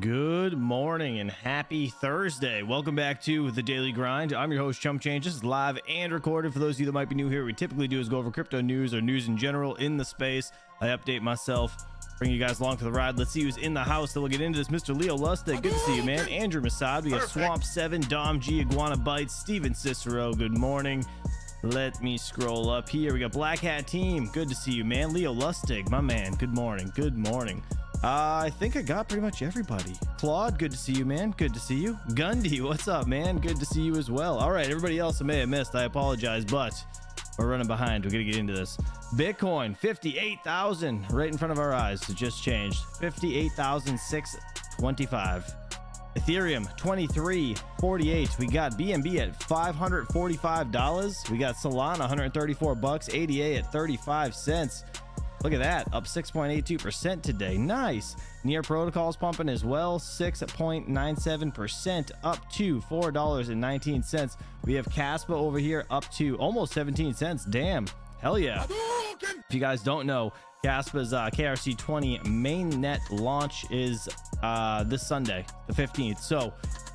Good morning and happy Thursday. Welcome back to the Daily Grind. I'm your host, Chump Change. This is live and recorded. For those of you that might be new here, what we typically do is go over crypto news or news in general in the space. I update myself, bring you guys along for the ride. Let's see who's in the house. Then we'll get into this. Mr. Leo Lustig, good to see you, man. Andrew Masad, we got Swamp 7, Dom G, Iguana Bites, Steven Cicero, good morning. Let me scroll up here. We got Black Hat Team, good to see you, man. Leo Lustig, my man, good morning, good morning. I think I got pretty much everybody. Claude, good to see you, man. Good to see you. Gundy, what's up, man? Good to see you as well. All right, everybody else I may have missed, I apologize, but we're running behind. We're gonna get into this. Bitcoin 58,000 right in front of our eyes. It just changed. 58,625. Ethereum 23.48. We got BNB at $545. We got Solana 134 bucks. ADA at 35 cents. Look at that, up 6.82% today. Nice. Near Protocol's pumping as well, 6.97%, up to $4.19. We have Caspa over here, up to almost 17 cents. Damn, hell yeah. If you guys don't know, Caspa's KRC20 mainnet launch is this Sunday, the 15th. So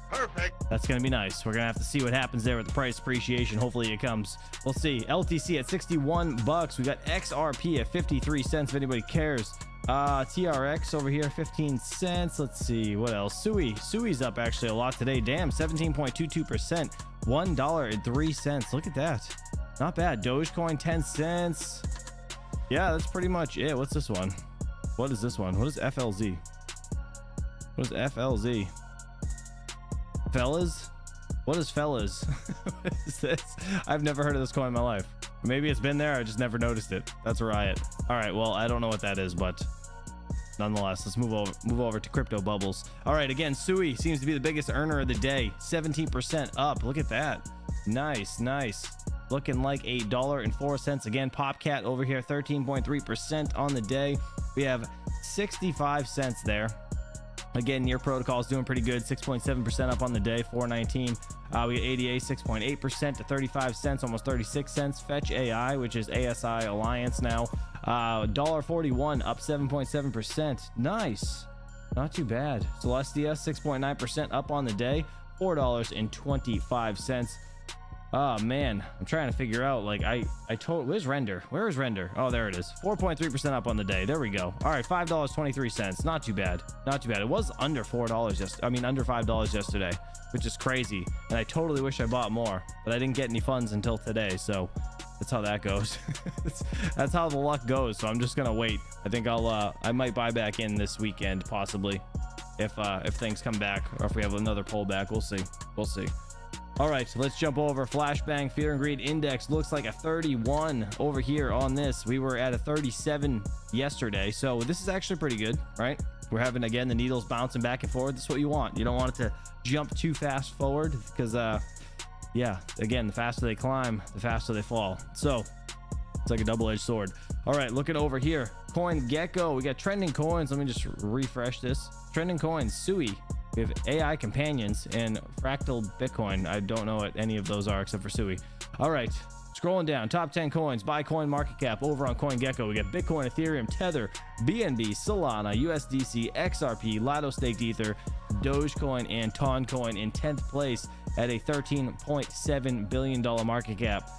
perfect. That's gonna be nice. We're gonna have to see what happens there with the price appreciation. Hopefully it comes. We'll see. LTC at 61 bucks. We got XRP at 53 cents if anybody cares. TRX over here 15 cents. Let's see what else. Sui's up actually a lot today. Damn, 17.22%, $1.03. Look at that, not bad. Dogecoin 10 cents. Yeah, that's pretty much it. What's this one? What is this one? What is FLZ? What is FLZ? Fellas? What is fellas? What is this? I've never heard of this coin in my life. Maybe it's been there, I just never noticed it. That's a riot. All right, well, I don't know what that is, but nonetheless, let's move over to crypto bubbles. All right, again, Sui seems to be the biggest earner of the day, 17% up. Look at that. Nice. Looking like $1.04 again. Popcat over here, 13.3% on the day. We have 65 cents there. Again, Near Protocol is doing pretty good, 6.7% up on the day, 419. We got ADA 6.8% to 35 cents, almost 36 cents. Fetch AI, which is ASI Alliance now, $1.41, up 7.7%. Nice, not too bad. Celestia 6.9% up on the day, $4.25. Oh man, I'm trying to figure out, like, where's Render? Where is Render? Oh, there it is. 4.3% up on the day. There we go. All right, $5.23. Not too bad. Not too bad. It was under $4 under $5 yesterday, which is crazy. And I totally wish I bought more, but I didn't get any funds until today. So that's how that goes. That's how the luck goes. So I'm just gonna wait. I think I might buy back in this weekend, possibly, if things come back, or if we have another pullback. We'll see. We'll see. All right, so let's jump over. Flashbang Fear and Greed Index looks like a 31 over here on this. We were at a 37 yesterday, so this is actually pretty good, right? We're having, again, the needles bouncing back and forth. That's what you want. You don't want it to jump too fast forward because, yeah, again, the faster they climb, the faster they fall. So it's like a double-edged sword. All right, looking over here. Coin Gecko. We got trending coins. Let me just refresh this. Trending coins. Sui. We have AI Companions and Fractal Bitcoin. I don't know what any of those are except for Sui. All right, scrolling down, top 10 coins by coin market cap over on CoinGecko. We got Bitcoin, Ethereum, Tether, BNB, Solana, USDC, XRP, Lotto Staked Ether, Dogecoin, and Toncoin in 10th place at a $13.7 billion market cap.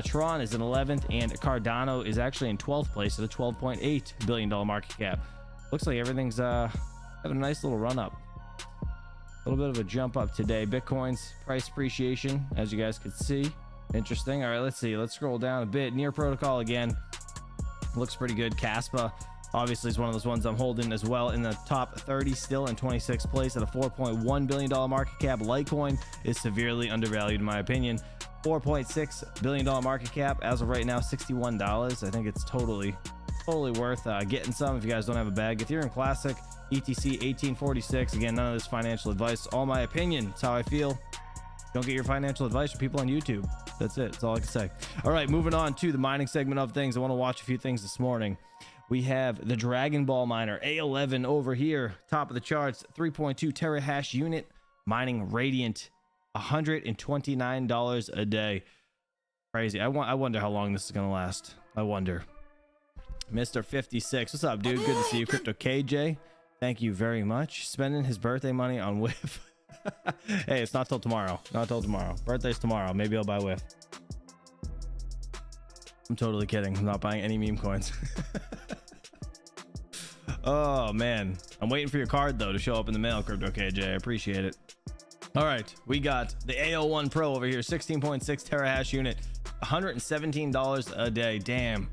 Tron is in 11th, and Cardano is actually in 12th place at a $12.8 billion market cap. Looks like everything's having a nice little run up. A little bit of a jump up today. Bitcoin's price appreciation, as you guys could see. Interesting. All right, let's see. Let's scroll down a bit. Near Protocol again. Looks pretty good. Caspa obviously is one of those ones I'm holding as well, in the top 30, still in 26th place at a $4.1 billion market cap. Litecoin is severely undervalued in my opinion. $4.6 billion market cap as of right now, $61. I think it's totally worth getting some if you guys don't have a bag. Ethereum Classic, ETC 1846. Again, none of this financial advice, all my opinion. It's how I feel. Don't get your financial advice from people on YouTube. That's it. That's all I can say. All right, moving on to the mining segment of things. I want to watch a few things this morning. We have the Dragon Ball miner A11 over here, top of the charts, 3.2 terahash unit, mining Radiant, $129 a day. Crazy. I wonder how long this is gonna last. I wonder. Mr. 56, what's up, dude? Good to see you. Crypto KJ, Thank you very much. Spending his birthday money on whiff. Hey, it's not till tomorrow. Not till tomorrow. Birthday's tomorrow. Maybe I'll buy whiff. I'm totally kidding. I'm not buying any meme coins. Oh man, I'm waiting for your card though to show up in the mail, Crypto KJ. I appreciate it. All right, we got the AL1 Pro over here, 16.6 terahash unit, $117 a day. Damn.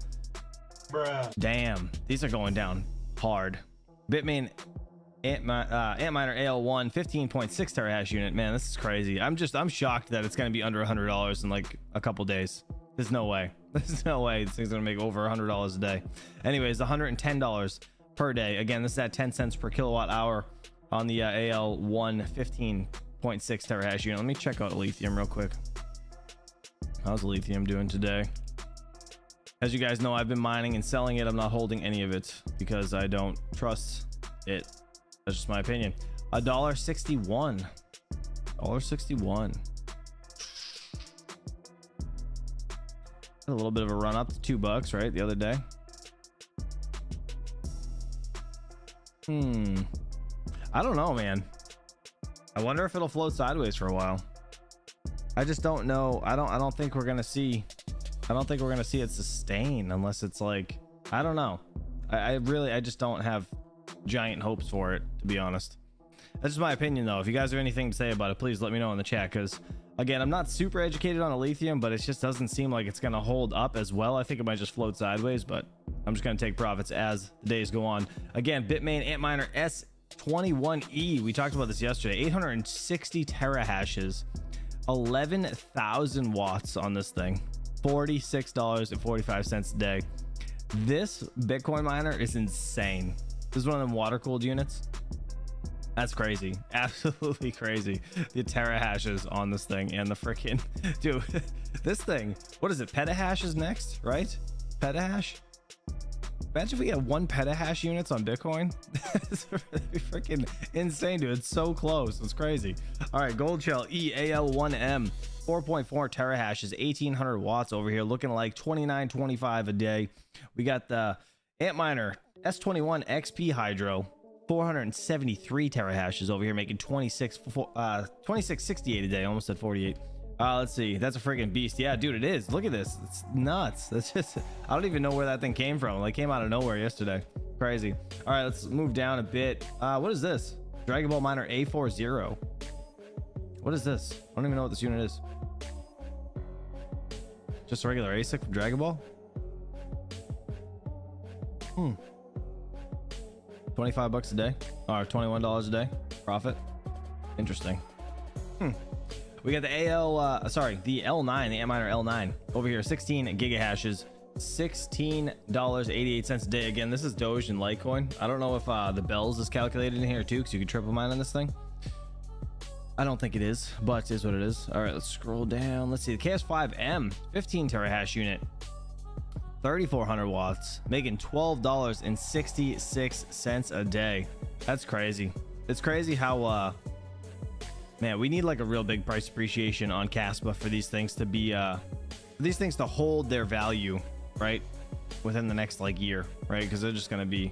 Bruh. Damn, these are going down hard. Bitmain Antminer AL1 15.6 terahash unit. Man, this is crazy. I'm shocked that it's going to be under $100 in like a couple days. There's no way. There's no way this thing's going to make over $100 a day. Anyways, $110 per day. Again, this is at 10 cents per kilowatt hour on the AL1 15.6 terahash unit. Let me check out lithium real quick. How's lithium doing today? As you guys know, I've been mining and selling it. I'm not holding any of it because I don't trust it. That's just my opinion. $1.61. $1.61. A little bit of a run up to $2, right? The other day. I don't know, man. I wonder if it'll float sideways for a while. I just don't know. I don't think we're gonna see it sustain unless it's like, I don't know. I just don't have giant hopes for it, to be honest. That's just my opinion though. If you guys have anything to say about it, please let me know in the chat, because again, I'm not super educated on lithium, but it just doesn't seem like it's gonna hold up as well. I think it might just float sideways, but I'm just gonna take profits as the days go on. Again, Bitmain Antminer S21E, we talked about this yesterday, 860 terahashes, 11,000 watts on this thing, $46.45 a day. This Bitcoin miner is insane. This is one of them water cooled units. That's crazy. Absolutely crazy. The terahashes on this thing and the freaking dude, this thing, what is it? Petahash is next, right? Petahash. Imagine if we get 1 petahash units on Bitcoin. That'd be freaking insane, dude. It's so close. It's crazy. All right, Gold Shell EAL1M, 4.4 terahashes, 1800 watts over here, looking like 29.25 a day. We got the Antminer S21 XP Hydro, 473 terahashes over here, making 26.68 a day. Almost at 48. Let's see. That's a freaking beast. Yeah, dude, it is. Look at this. It's nuts. That's just, I don't even know where that thing came from. Like, came out of nowhere yesterday. Crazy. All right, let's move down a bit. What is this? Dragon Ball Miner A40. What is this? I don't even know what this unit is. Just a regular ASIC from Dragon Ball? 25 bucks a day, or $21 a day profit. Interesting. We got the the L9, the Antminer L9 over here, 16 gigahashes, $16.88 a day. Again, this is Doge and Litecoin. I don't know if the bells is calculated in here too, because you can triple mine on this thing. I don't think it is, but it is what it is. All right, let's scroll down. Let's see, the KS5M 15 terahash unit, 3,400 watts, making $12.66 a day. That's crazy. It's crazy how man, we need like a real big price appreciation on Caspa for these things to be for these things to hold their value, right, within the next like year, right? Because they're gonna be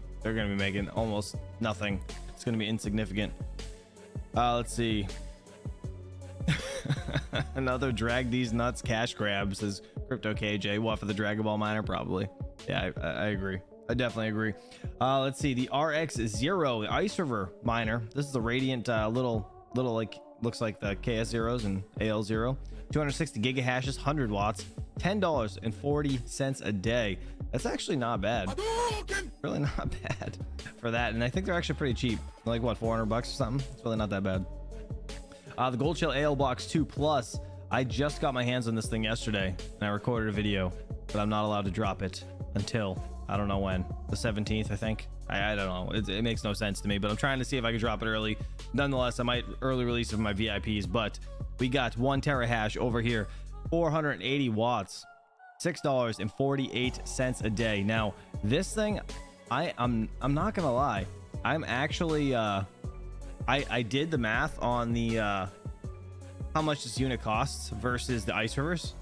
making almost nothing. It's gonna be insignificant. Let's see. Another drag these nuts cash grab, says Crypto KJ. What, for the Dragon Ball miner? Probably. Yeah, I agree. I definitely agree. Let's see, the RX0, the Ice River miner. This is the Radiant little like, looks like the KS0s and AL0. 260 gigahashes, 100 watts, $10.40 a day. That's actually not bad. Really not bad for that. And I think they're actually pretty cheap. Like what, 400 bucks or something? It's really not that bad. The Gold Shell AL Box 2 Plus. I just got my hands on this thing yesterday and I recorded a video, but I'm not allowed to drop it until I don't know when, the 17th, I think. I don't know. It makes no sense to me, but I'm trying to see if I can drop it early. Nonetheless, I might early release it for my VIPs, but we got 1 terahash over here, 480 watts, $6.48 a day. Now, this thing, I'm not gonna lie, I'm actually I did the math on the how much this unit costs versus the Ice Rivers,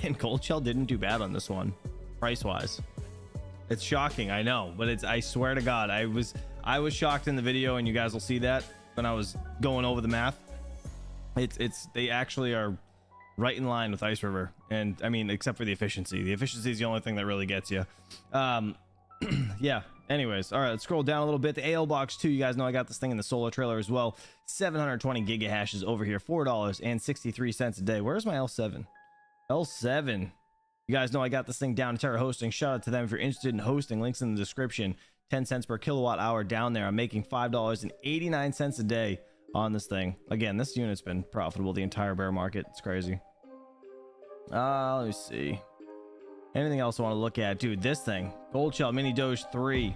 and Gold Shell didn't do bad on this one price wise. It's shocking, I know, but I swear to God, I I was shocked in the video, and you guys will see that when I was going over the math. They actually are right in line with Ice River, and I mean, except for the efficiency. The efficiency is the only thing that really gets you. Yeah. Anyways, all right, let's scroll down a little bit. The AL box 2, you guys know I got this thing in the solar trailer as well. 720 gigahashes over here, $4.63 a day. Where's my L7? L7. You guys know I got this thing down to Terra Hosting. Shout out to them if you're interested in hosting. Links in the description. 10 cents per kilowatt hour down there. I'm making $5.89 a day on this thing. Again, this unit's been profitable the entire bear market. It's crazy. Let me see. Anything else I want to look at? Dude, this thing. Gold Shell Mini Doge 3.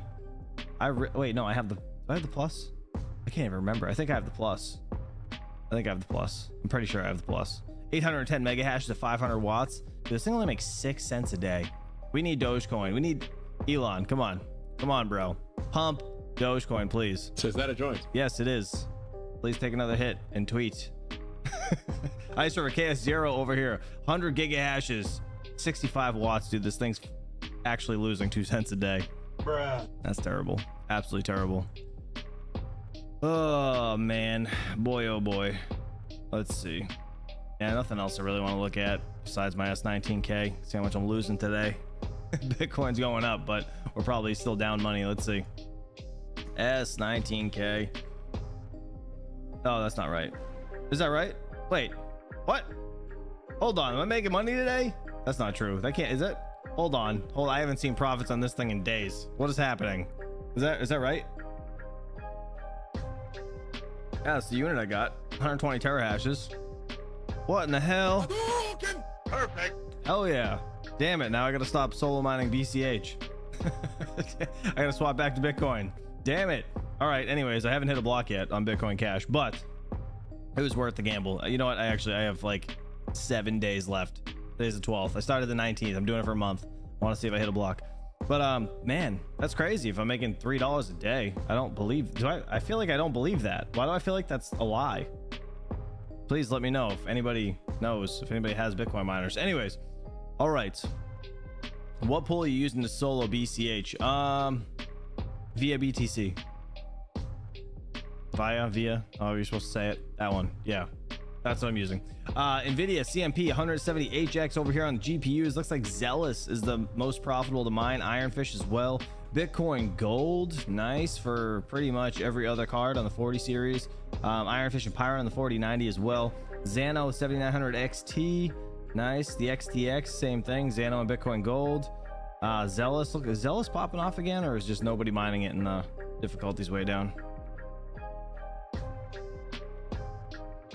Wait, no, I have the... Do I have the plus? I can't even remember. I think I have the plus. I think I have the plus. I'm pretty sure I have the plus. 810 mega hashes at 500 watts. Dude, this thing only makes 6 cents a day. We need Dogecoin. We need Elon. Come on. Come on, bro. Pump Dogecoin, please. So is that a joint? Yes, it is. Please take another hit and tweet. Ice River KS0 over here. 100 gigahashes. 65 watts, dude. This thing's actually losing 2 cents a day. Bruh. That's terrible. Absolutely terrible. Oh man, boy, oh boy. Let's see. Yeah, nothing else I really want to look at besides my S19K. See how much I'm losing today. Bitcoin's going up, but we're probably still down money. Let's see. S19K. Oh, that's not right. Is that right? Wait, what? Hold on, am I making money today? That's not true. That can't, is it? Hold on. I haven't seen profits on this thing in days. What is happening? Is that right? Yeah, that's the unit I got. 120 terahashes. What in the hell? Perfect. Hell yeah. Damn it. Now I gotta stop solo mining BCH. I gotta swap back to Bitcoin. Damn it. All right. Anyways, I haven't hit a block yet on Bitcoin Cash, but it was worth the gamble. You know what? I have like 7 days left. Today's the 12th. I started the 19th. I'm doing it for a month. I want to see if I hit a block. But man, that's crazy. If I'm making $3 a day, I don't believe. I feel like I don't believe that. Why do I feel like that's a lie? Please let me know if anybody knows, if anybody has Bitcoin miners. Anyways, all right. What pool are you using to solo BCH? Via BTC. Via. Oh, you're supposed to say it. That one. Yeah. That's what I'm using. NVIDIA CMP 170HX over here on the GPUs. Looks like Zealous is the most profitable to mine. Ironfish as well. Bitcoin Gold, nice for pretty much every other card on the 40 series. Ironfish and Pyro on the 4090 as well. Xano 7900 XT, nice. The XTX, same thing. Xano and Bitcoin Gold. Zealous, look, is Zealous popping off again, or is just nobody mining it and the difficulty's way down?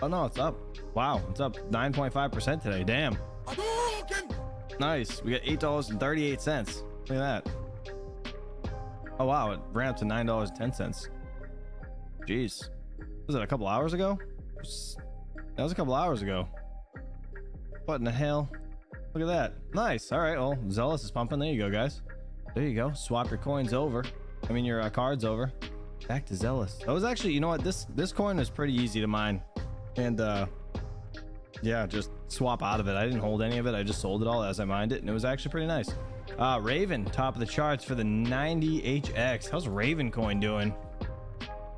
Oh no, it's up. Wow, it's up 9.5% today. Damn. Nice. We got $8.38. Look at that. Oh wow, it ran up to $9.10. Jeez. Was it a couple hours ago? That was a couple hours ago. What in the hell? Look at that. Nice. All right. Well, Zealous is pumping. There you go, guys. There you go. Swap your coins over. I mean, your cards over. Back to Zealous. That was actually, you know what? This coin is pretty easy to mine. And yeah, just swap out of it. I didn't hold any of it. I just sold it all as I mined it, and it was actually pretty nice. Raven, top of the charts for the 90HX. How's Raven coin doing? I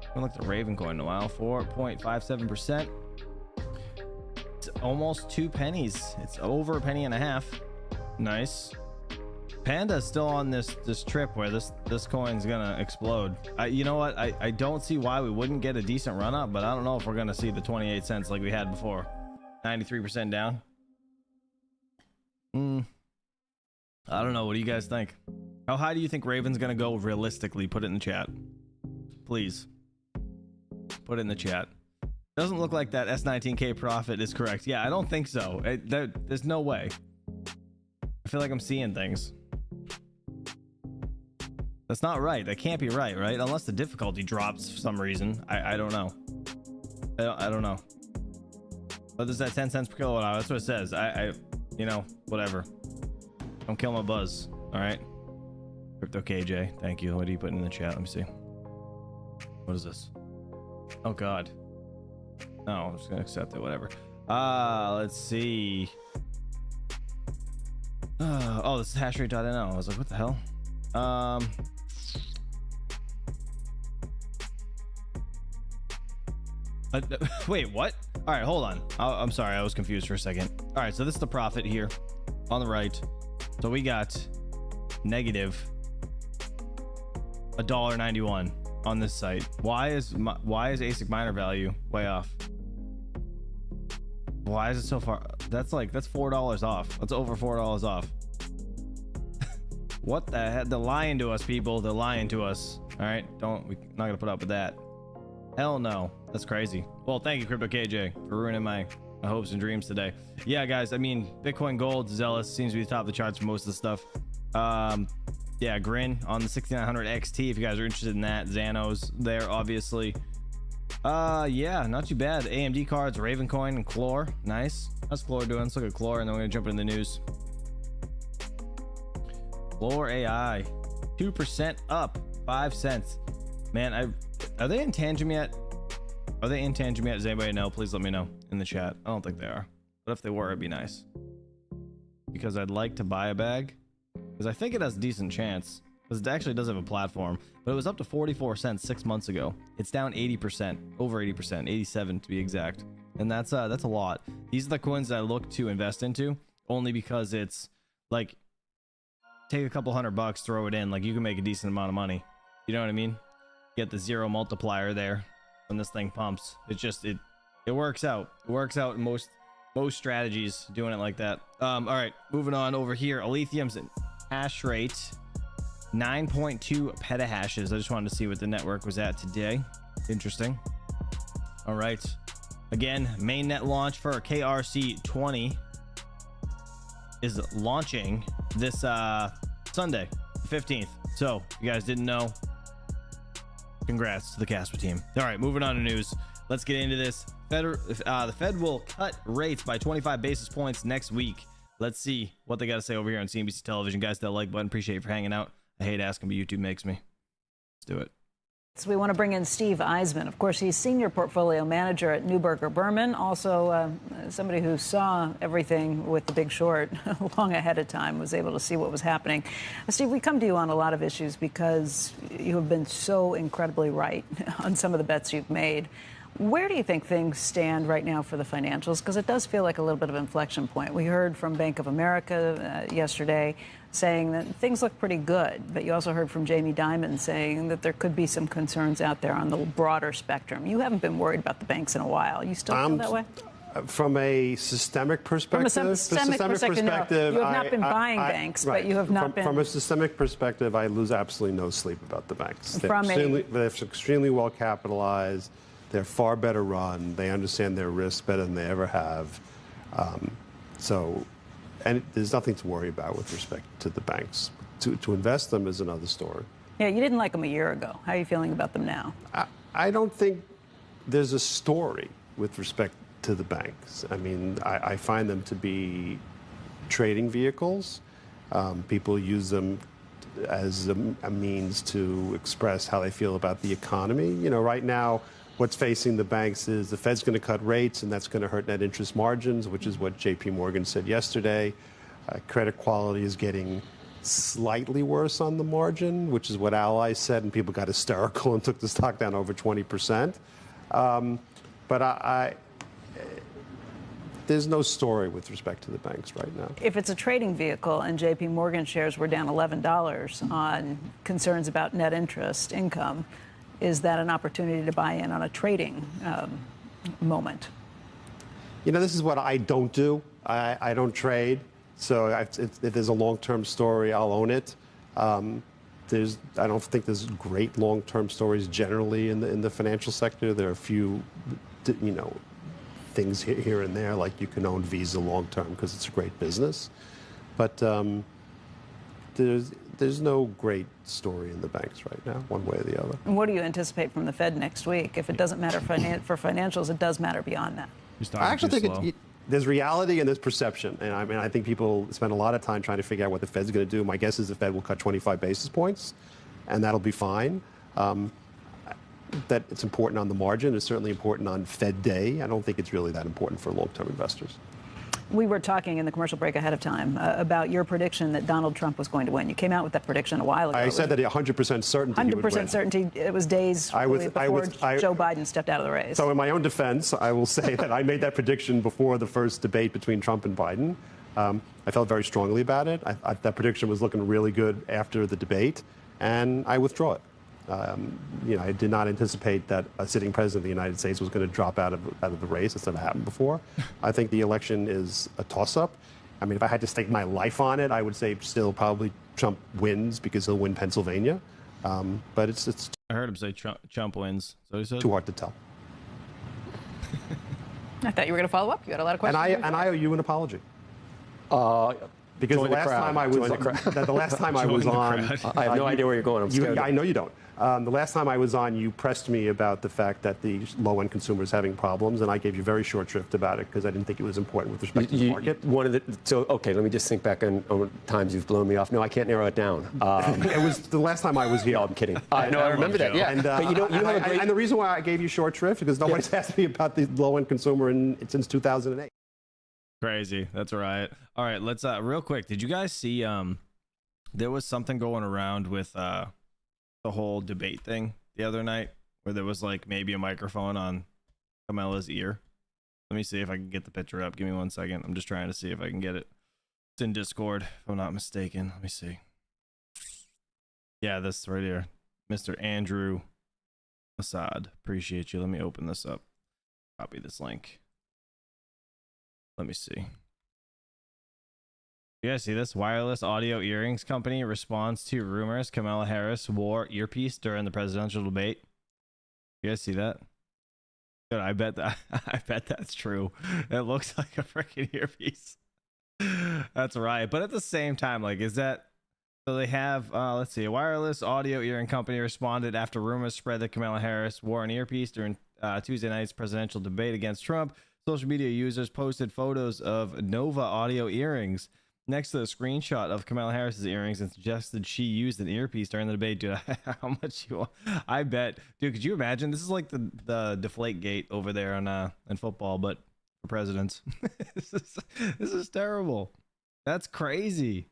haven't looked at Raven coin in a while. 4.57%. It's almost 2 pennies. It's over a penny and a half. Nice. Panda's still on this trip where this coin's gonna explode. You know what? I don't see why we wouldn't get a decent run up, but I don't know if we're gonna see the 28 cents like we had before. 93% down. I don't know. What do you guys think? How high do you think Raven's gonna go realistically? Put it in the chat, please. Put it in the chat. Doesn't look like that S19K profit is correct. Yeah, I don't think so. There's no way. I feel like I'm seeing things. That's not right. That can't be right, right? Unless the difficulty drops for some reason. I don't know. I don't know. But there's that 10 cents per kilowatt hour. That's what it says. You know, whatever. Don't kill my buzz. All right. Crypto KJ. Thank you. What are you putting in the chat? Let me see. What is this? Oh God. No, I'm just gonna accept it. Whatever. Let's see. Oh, this is hashrate.no. I was like, what the hell? Wait, what? All right, hold on. I'm sorry, I was confused for a second. All right, so this is the profit here on the right. So we got negative $1.91 on this site. Why is ASIC miner value way off? Why is it so far? That's $4 off. That's over $4 off. What the heck? They're lying to us, people. They're lying to us. All right, we're not gonna put up with that. Hell no, that's crazy. Well, thank you, Crypto KJ, for ruining my hopes and dreams today. Yeah, guys, I mean, Bitcoin Gold, Zealous seems to be the top of the charts for most of the stuff. Yeah, Grin on the 6900 XT if you guys are interested in that. Xanos there, obviously. Yeah, not too bad. AMD cards, Ravencoin, and Clore. Nice. How's Clore doing? Let's look at Clore, and then we're gonna jump into the news. Clore AI, 2% up, 5 cents. Man, are they in tantrum yet? Are they in tantrum yet? Does anybody know? Please let me know in the chat. I don't think they are, but if they were, it'd be nice, because I'd like to buy a bag, because I think it has a decent chance, because it actually does have a platform. But it was up to 44 cents 6 months ago. It's down 80%, over 80%, 87 to be exact, and that's a lot. These are the coins that I look to invest into, only because it's like, take a couple $100, throw it in, like you can make a decent amount of money. You know what I mean? Get the zero multiplier there when this thing pumps. It works out. It works out in most strategies doing it like that. All right, moving on over here. Aletheium's hash rate 9.2 petahashes. I just wanted to see what the network was at today. Interesting. All right, again, mainnet launch for KRC20 is launching this Sunday, 15th. So if you guys didn't know, congrats to the Casper team. All right, moving on to news. Let's get into this. The Fed will cut rates by 25 basis points next week. Let's see what they got to say over here on CNBC television. Guys, that like button. Appreciate you for hanging out. I hate asking, but YouTube makes me. Let's do it. So we want to bring in Steve Eisman. Of course, he's senior portfolio manager at Neuberger Berman, also somebody who saw everything with The Big Short long ahead of time, was able to see what was happening. Steve, we come to you on a lot of issues because you have been so incredibly right on some of the bets you've made. Where do you think things stand right now for the financials? Because it does feel like a little bit of an inflection point. We heard from Bank of America yesterday saying that things look pretty good, but you also heard from Jamie Dimon saying that there could be some concerns out there on the broader spectrum. You haven't been worried about the banks in a while. You still feel that way? From a systemic perspective, no, you have not been buying banks, right. But you have not been. From a systemic perspective, I lose absolutely no sleep about the banks. They're extremely well capitalized. They're far better run. They understand their risk better than they ever have. And there's nothing to worry about with respect to the banks. To invest them is another story. Yeah, you didn't like them a year ago. How are you feeling about them now? I don't think there's a story with respect to the banks. I mean, I find them to be trading vehicles. People use them as a means to express how they feel about the economy. You know, right now, what's facing the banks is the Fed's going to cut rates, and that's going to hurt net interest margins, which is what J.P. Morgan said yesterday. Credit quality is getting slightly worse on the margin, which is what Ally said, and people got hysterical and took the stock down over 20%. But there's no story with respect to the banks right now. If it's a trading vehicle and J.P. Morgan shares were down $11 on concerns about net interest income, is that an opportunity to buy in on a trading moment? You know, this is what I don't do. I don't trade. So if there's a long-term story, I'll own it. I don't think there's great long-term stories generally in the financial sector. There are a few, you know, things here and there, like you can own Visa long-term because it's a great business. But there's no great story in the banks right now, one way or the other. And what do you anticipate from the Fed next week? If it doesn't matter for financials, it does matter beyond that. I actually think there's reality and there's perception. And I mean, I think people spend a lot of time trying to figure out what the Fed's going to do. My guess is the Fed will cut 25 basis points, and that'll be fine. That it's important on the margin. It's certainly important on Fed Day. I don't think it's really that important for long-term investors. We were talking in the commercial break ahead of time about your prediction that Donald Trump was going to win. You came out with that prediction a while ago. I said that 100% certainty he would win. 100% certainty. It was days before Joe Biden stepped out of the race. So in my own defense, I will say that I made that prediction before the first debate between Trump and Biden. I felt very strongly about it. That prediction was looking really good after the debate, and I withdraw it. I did not anticipate that a sitting president of the United States was going to drop out of the race. It's never happened before. I think the election is a toss-up. I mean, if I had to stake my life on it, I would say still probably Trump wins because he'll win Pennsylvania. But it's. I heard him say Trump wins. So he said. Too hard to tell. I thought you were going to follow up. You had a lot of questions. And I owe you an apology. Because the last time I was on, I have no idea where you're going. I'm scared. I know you don't. The last time I was on, you pressed me about the fact that the low-end consumer is having problems, and I gave you very short shrift about it because I didn't think it was important with respect to the market. Okay, let me just think back on times you've blown me off. No, I can't narrow it down. It was the last time I was here. No, I'm kidding. No, I remember that. Yeah, and the reason why I gave you short shrift is because nobody's asked me about the low-end consumer since 2008. Crazy. That's right. All right, let's real quick. Did you guys see there was something going around with the whole debate thing the other night where there was like maybe a microphone on Kamala's ear? Let me see if I can get the picture up. Give me 1 second. I'm just trying to see if I can get it. It's in Discord, if I'm not mistaken. Let me see. Yeah, this right here. Mr. Andrew Assad. Appreciate you. Let me open this up. Copy this link. Let me see. You guys see this? Wireless audio earrings company responds to rumors Kamala Harris wore earpiece during the presidential debate. You guys see that? Good, I bet that's true. It looks like a freaking earpiece. That's right. But at the same time, like, is that so? They have let's see, a wireless audio earring company responded after rumors spread that Kamala Harris wore an earpiece during Tuesday night's presidential debate against Trump. Social media users posted photos of Nova audio earrings next to the screenshot of Kamala Harris's earrings and suggested she used an earpiece during the debate. Dude, how much you want? I bet. Dude, could you imagine? This is like the deflate gate over there in football, but for presidents. This is terrible. That's crazy.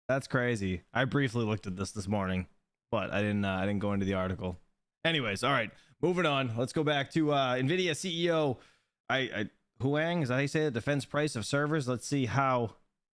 That's crazy. I briefly looked at this morning, but I didn't go into the article. Anyways, all right, moving on. Let's go back to NVIDIA CEO Huang. Is that how you say the defense price of servers? Let's see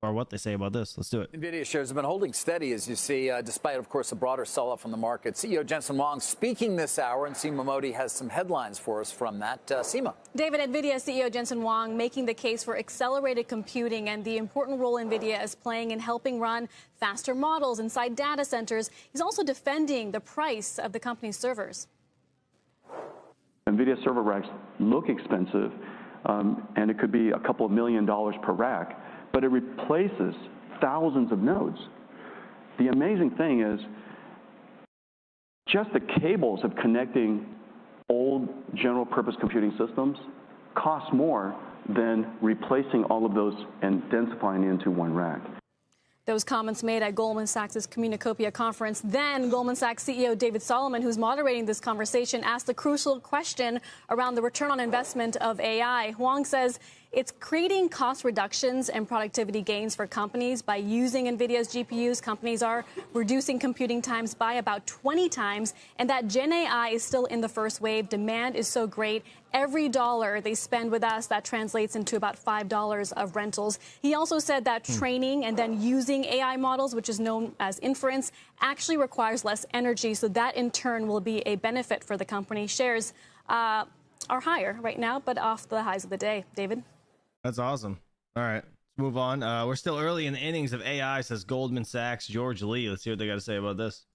what they say about this. Let's do it. NVIDIA shares have been holding steady, as you see, despite, of course, a broader sell-off from the market. CEO Jensen Huang speaking this hour, and Seema Modi has some headlines for us from that. Seema. David, NVIDIA CEO Jensen Huang making the case for accelerated computing and the important role NVIDIA is playing in helping run faster models inside data centers. He's also defending the price of the company's servers. NVIDIA server racks look expensive, and it could be a couple of $1 million per rack, but it replaces thousands of nodes. The amazing thing is just the cables of connecting old general purpose computing systems cost more than replacing all of those and densifying into one rack. Those comments made at Goldman Sachs' Communicopia conference. Then Goldman Sachs CEO David Solomon, who's moderating this conversation, asked the crucial question around the return on investment of AI. Huang says it's creating cost reductions and productivity gains for companies by using NVIDIA's GPUs. Companies are reducing computing times by about 20 times, and that Gen AI is still in the first wave. Demand is so great. Every dollar they spend with us, that translates into about $5 of rentals. He also said that training and then using AI models, which is known as inference, actually requires less energy. So that in turn will be a benefit for the company. Shares are higher right now, but off the highs of the day. David? That's awesome. All right, let's move on. We're still early in the innings of AI, says Goldman Sachs' George Lee. Let's see what they got to say about this.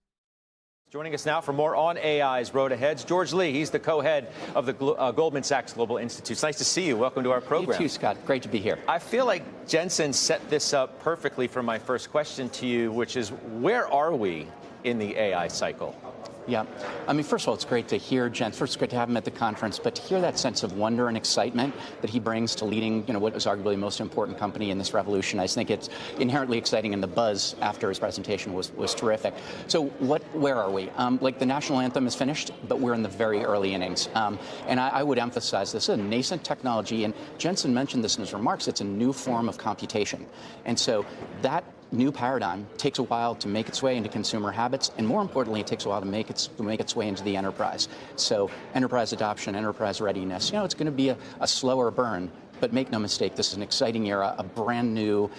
Joining us now for more on AI's road ahead, George Lee. He's the co-head of the Goldman Sachs Global Institute. It's nice to see you. Welcome to our program. You too, Scott. Great to be here. I feel like Jensen set this up perfectly for my first question to you, which is, where are we in the AI cycle? Yeah. I mean, first of all, it's great to hear Jensen. First, it's great to have him at the conference, but to hear that sense of wonder and excitement that he brings to leading, what is arguably the most important company in this revolution, I think it's inherently exciting, and the buzz after his presentation was terrific. So where are we? Like, the national anthem is finished, but we're in the very early innings. And I would emphasize this is a nascent technology, and Jensen mentioned this in his remarks. It's a new form of computation. And so that new paradigm takes a while to make its way into consumer habits, and more importantly, it takes a while to make its way into the enterprise. So enterprise adoption, enterprise readiness, it's going to be a slower burn, but make no mistake, this is an exciting era, a brand new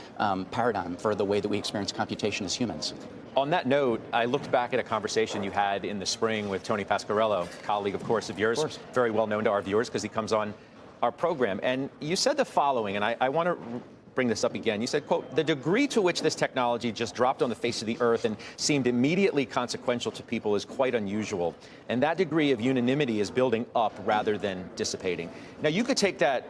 paradigm for the way that we experience computation as humans. On that note, I looked back at a conversation you had in the spring with Tony Pasquarello, colleague, of course, of yours, very well known to our viewers because he comes on our program. And you said the following, and I want to bring this up again. You said, quote, "The degree to which this technology just dropped on the face of the earth and seemed immediately consequential to people is quite unusual. And that degree of unanimity is building up rather than dissipating." Now, you could take that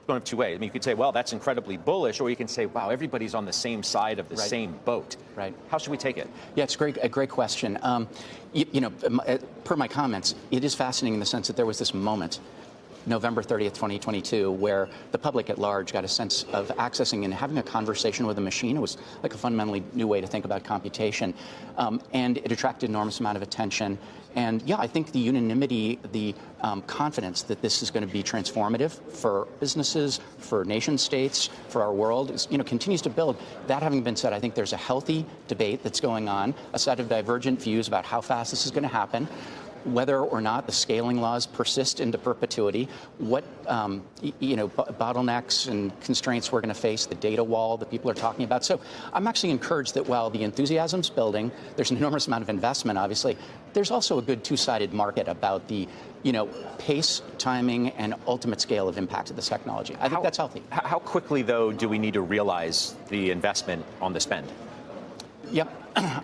one of two ways. I mean, you could say, well, that's incredibly bullish, or you can say, wow, everybody's on the same side of the same boat. Right. How should we take it? Yeah, it's a great question. Per my comments, it is fascinating in the sense that there was this moment, November 30th, 2022, where the public at large got a sense of accessing and having a conversation with a machine. It was like a fundamentally new way to think about computation. And it attracted an enormous amount of attention. And yeah, I think the unanimity, the confidence that this is going to be transformative for businesses, for nation states, for our world, is, continues to build. That having been said, I think there's a healthy debate that's going on, a set of divergent views about how fast this is going to happen, whether or not the scaling laws persist into perpetuity, what bottlenecks and constraints we're going to face, the data wall that people are talking about. So I'm actually encouraged that while the enthusiasm's building, there's an enormous amount of investment, obviously, there's also a good two-sided market about the pace, timing, and ultimate scale of impact of this technology. I think that's healthy. How quickly, though, do we need to realize the investment on the spend? Yep.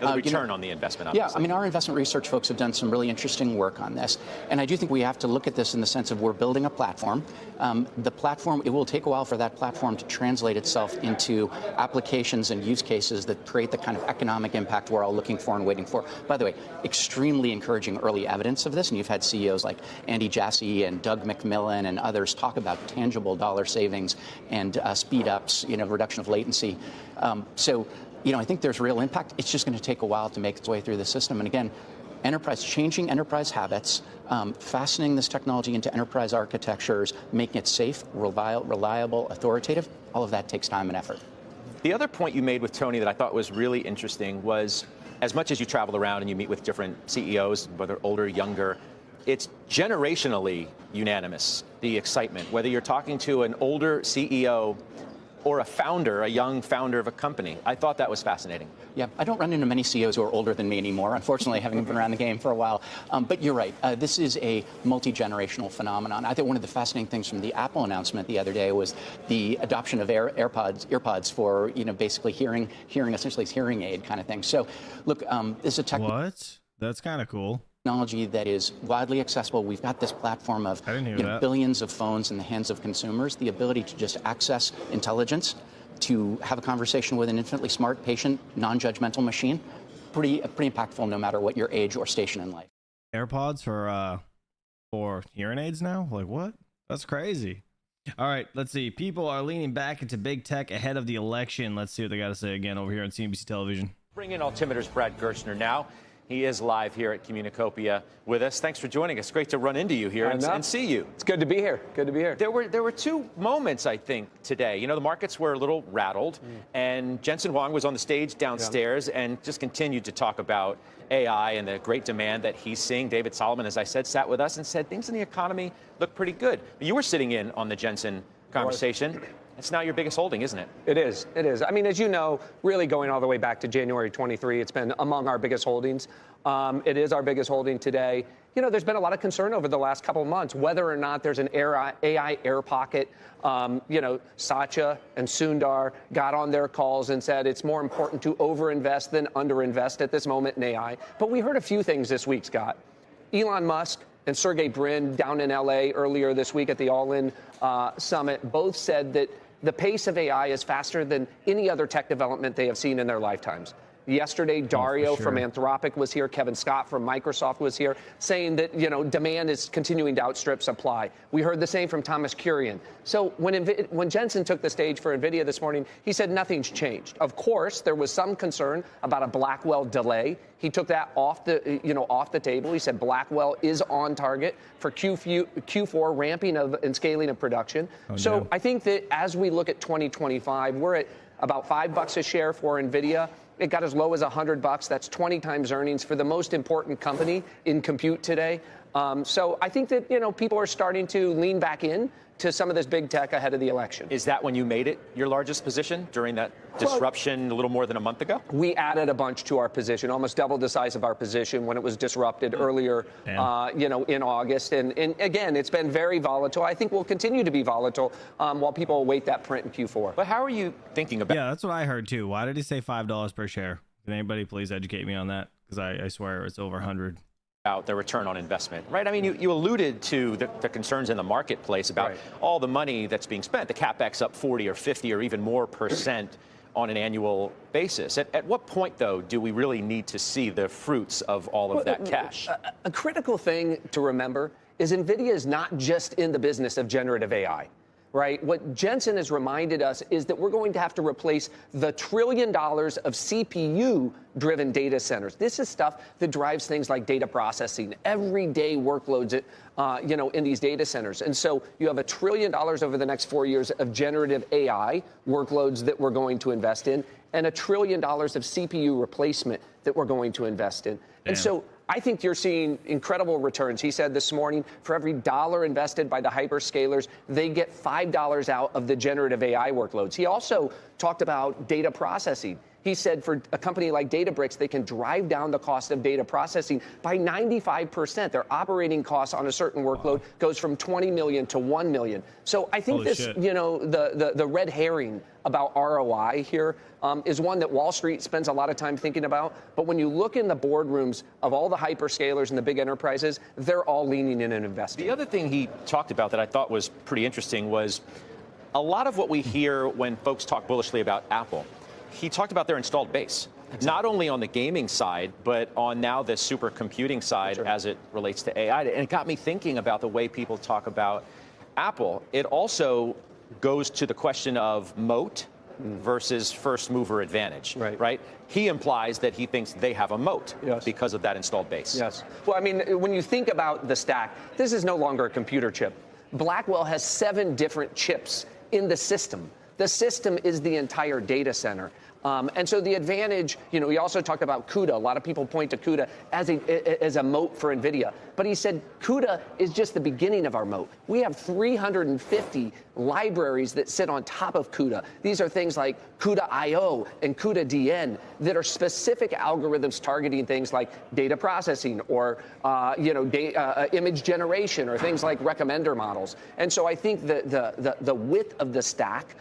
The return on the investment, obviously. Yeah, I mean, our investment research folks have done some really interesting work on this. And I do think we have to look at this in the sense of we're building a platform. The platform, it will take a while for that platform to translate itself into applications and use cases that create the kind of economic impact we're all looking for and waiting for. By the way, extremely encouraging early evidence of this. And you've had CEOs like Andy Jassy and Doug McMillan and others talk about tangible dollar savings and speed ups, reduction of latency. I think there's real impact. It's just going to take a while to make its way through the system. And again, changing enterprise habits, fastening this technology into enterprise architectures, making it safe, reliable, authoritative, all of that takes time and effort. The other point you made with Tony that I thought was really interesting was, as much as you travel around and you meet with different CEOs, whether older, younger, it's generationally unanimous, the excitement. Whether you're talking to an older CEO or a young founder of a company. I thought that was fascinating. Yeah, I don't run into many CEOs who are older than me anymore, unfortunately, having been around the game for a while. But you're right. This is a multi-generational phenomenon. I think one of the fascinating things from the Apple announcement the other day was the adoption of earpods for, basically hearing essentially hearing aid kind of thing. So, look, this is a What? That's kind of cool. Technology that is widely accessible. We've got this platform of billions of phones in the hands of consumers, the ability to just access intelligence, to have a conversation with an infinitely smart, patient, non-judgmental machine. Pretty impactful no matter what your age or station in life. AirPods for hearing aids now? Like, what? That's crazy. All right, let's see. People are leaning back into big tech ahead of the election. Let's see what they got to say again over here on CNBC television. Bring in Altimeter's Brad Gerstner now. He is live here at Communicopia with us. Thanks for joining us. Great to run into you here and see you. It's good to be here. Good to be here. There were two moments, I think, today. The markets were a little rattled, and Jensen Huang was on the stage downstairs and just continued to talk about AI and the great demand that he's seeing. David Solomon, as I said, sat with us and said things in the economy look pretty good. You were sitting in on the Jensen conversation. It's now your biggest holding, isn't it? It is. It is. I mean, as you know, really going all the way back to January 23, it's been among our biggest holdings. It is our biggest holding today. There's been a lot of concern over the last couple of months whether or not there's an AI air pocket. Satya and Sundar got on their calls and said it's more important to overinvest than underinvest at this moment in AI. But we heard a few things this week, Scott. Elon Musk and Sergey Brin down in L.A. earlier this week at the All-In Summit both said that the pace of AI is faster than any other tech development they have seen in their lifetimes. Yesterday, Dario sure. from Anthropic was here. Kevin Scott from Microsoft was here, saying that, demand is continuing to outstrip supply. We heard the same from Thomas Kurian. So when Jensen took the stage for NVIDIA this morning, he said nothing's changed. Of course, there was some concern about a Blackwell delay. He took that off the table. He said Blackwell is on target for Q4 ramping and scaling of production. So I think that as we look at 2025, we're at about $5 a share for NVIDIA. It got as low as $100. That's 20 times earnings for the most important company in compute today. So I think that, people are starting to lean back in to some of this big tech ahead of the election. Is that when you made it your largest position during that disruption a little more than a month ago? We added a bunch to our position, almost doubled the size of our position when it was disrupted earlier, in August. And again, it's been very volatile. I think we'll continue to be volatile while people await that print in Q4. But how are you thinking about? Yeah, that's what I heard too. Why did he say $5 per share? Can anybody please educate me on that? Because I swear it's over 100. About the return on investment, right? I mean, you alluded to the concerns in the marketplace about all the money that's being spent, the CapEx up 40 or 50 or even more % on an annual basis. At what point, though, do we really need to see the fruits of all of that cash? A critical thing to remember is NVIDIA is not just in the business of generative AI. Right? What Jensen has reminded us is that we're going to have to replace the $1 trillion of CPU-driven data centers. This is stuff that drives things like data processing, everyday workloads, in these data centers. And so you have $1 trillion over the next 4 years of generative AI workloads that we're going to invest in, and $1 trillion of CPU replacement that we're going to invest in. And so I think you're seeing incredible returns. He said this morning, for every dollar invested by the hyperscalers, they get $5 out of the generative AI workloads. He also talked about data processing. He said for a company like Databricks, they can drive down the cost of data processing by 95%. Their operating costs on a certain workload goes from 20 million to 1 million. So I think the red herring about ROI here is one that Wall Street spends a lot of time thinking about. But when you look in the boardrooms of all the hyperscalers and the big enterprises, they're all leaning in and investing. The other thing he talked about that I thought was pretty interesting was a lot of what we hear when folks talk bullishly about Apple. He talked about their installed base, not only on the gaming side, but on now the supercomputing side as it relates to AI. And it got me thinking about the way people talk about Apple. It also goes to the question of moat versus first mover advantage, right? He implies that he thinks they have a moat because of that installed base. Yes. Well, I mean, when you think about the stack, this is no longer a computer chip. Blackwell has 7 different chips in the system. The system is the entire data center. And so the advantage, he also talked about CUDA. A lot of people point to CUDA as a moat for NVIDIA. But he said CUDA is just the beginning of our moat. We have 350 libraries that sit on top of CUDA. These are things like CUDA-IO and CUDA-DN that are specific algorithms targeting things like data processing or image generation or things like recommender models. And so I think the width of the stack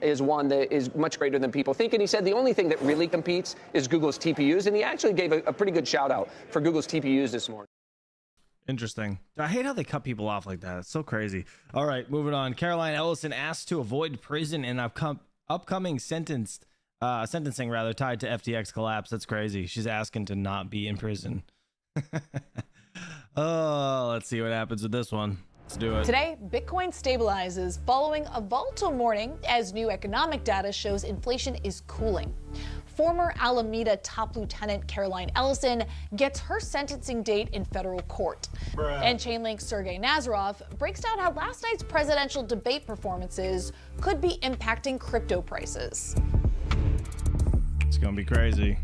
is one that is much greater than people think. And he said the only thing that really competes is Google's TPUs. And he actually gave a pretty good shout out for Google's TPUs this morning. Interesting. I hate how they cut people off like that. It's so crazy. All right, moving on. Caroline Ellison asked to avoid prison in upcoming sentencing tied to FTX collapse. That's crazy. She's asking to not be in prison. Oh, let's see what happens with this one. Let's do it. Today, Bitcoin stabilizes following a volatile morning as new economic data shows inflation is cooling. Former Alameda top lieutenant Caroline Ellison gets her sentencing date in federal court. And Chainlink's Sergey Nazarov breaks down how last night's presidential debate performances could be impacting crypto prices. It's gonna be crazy.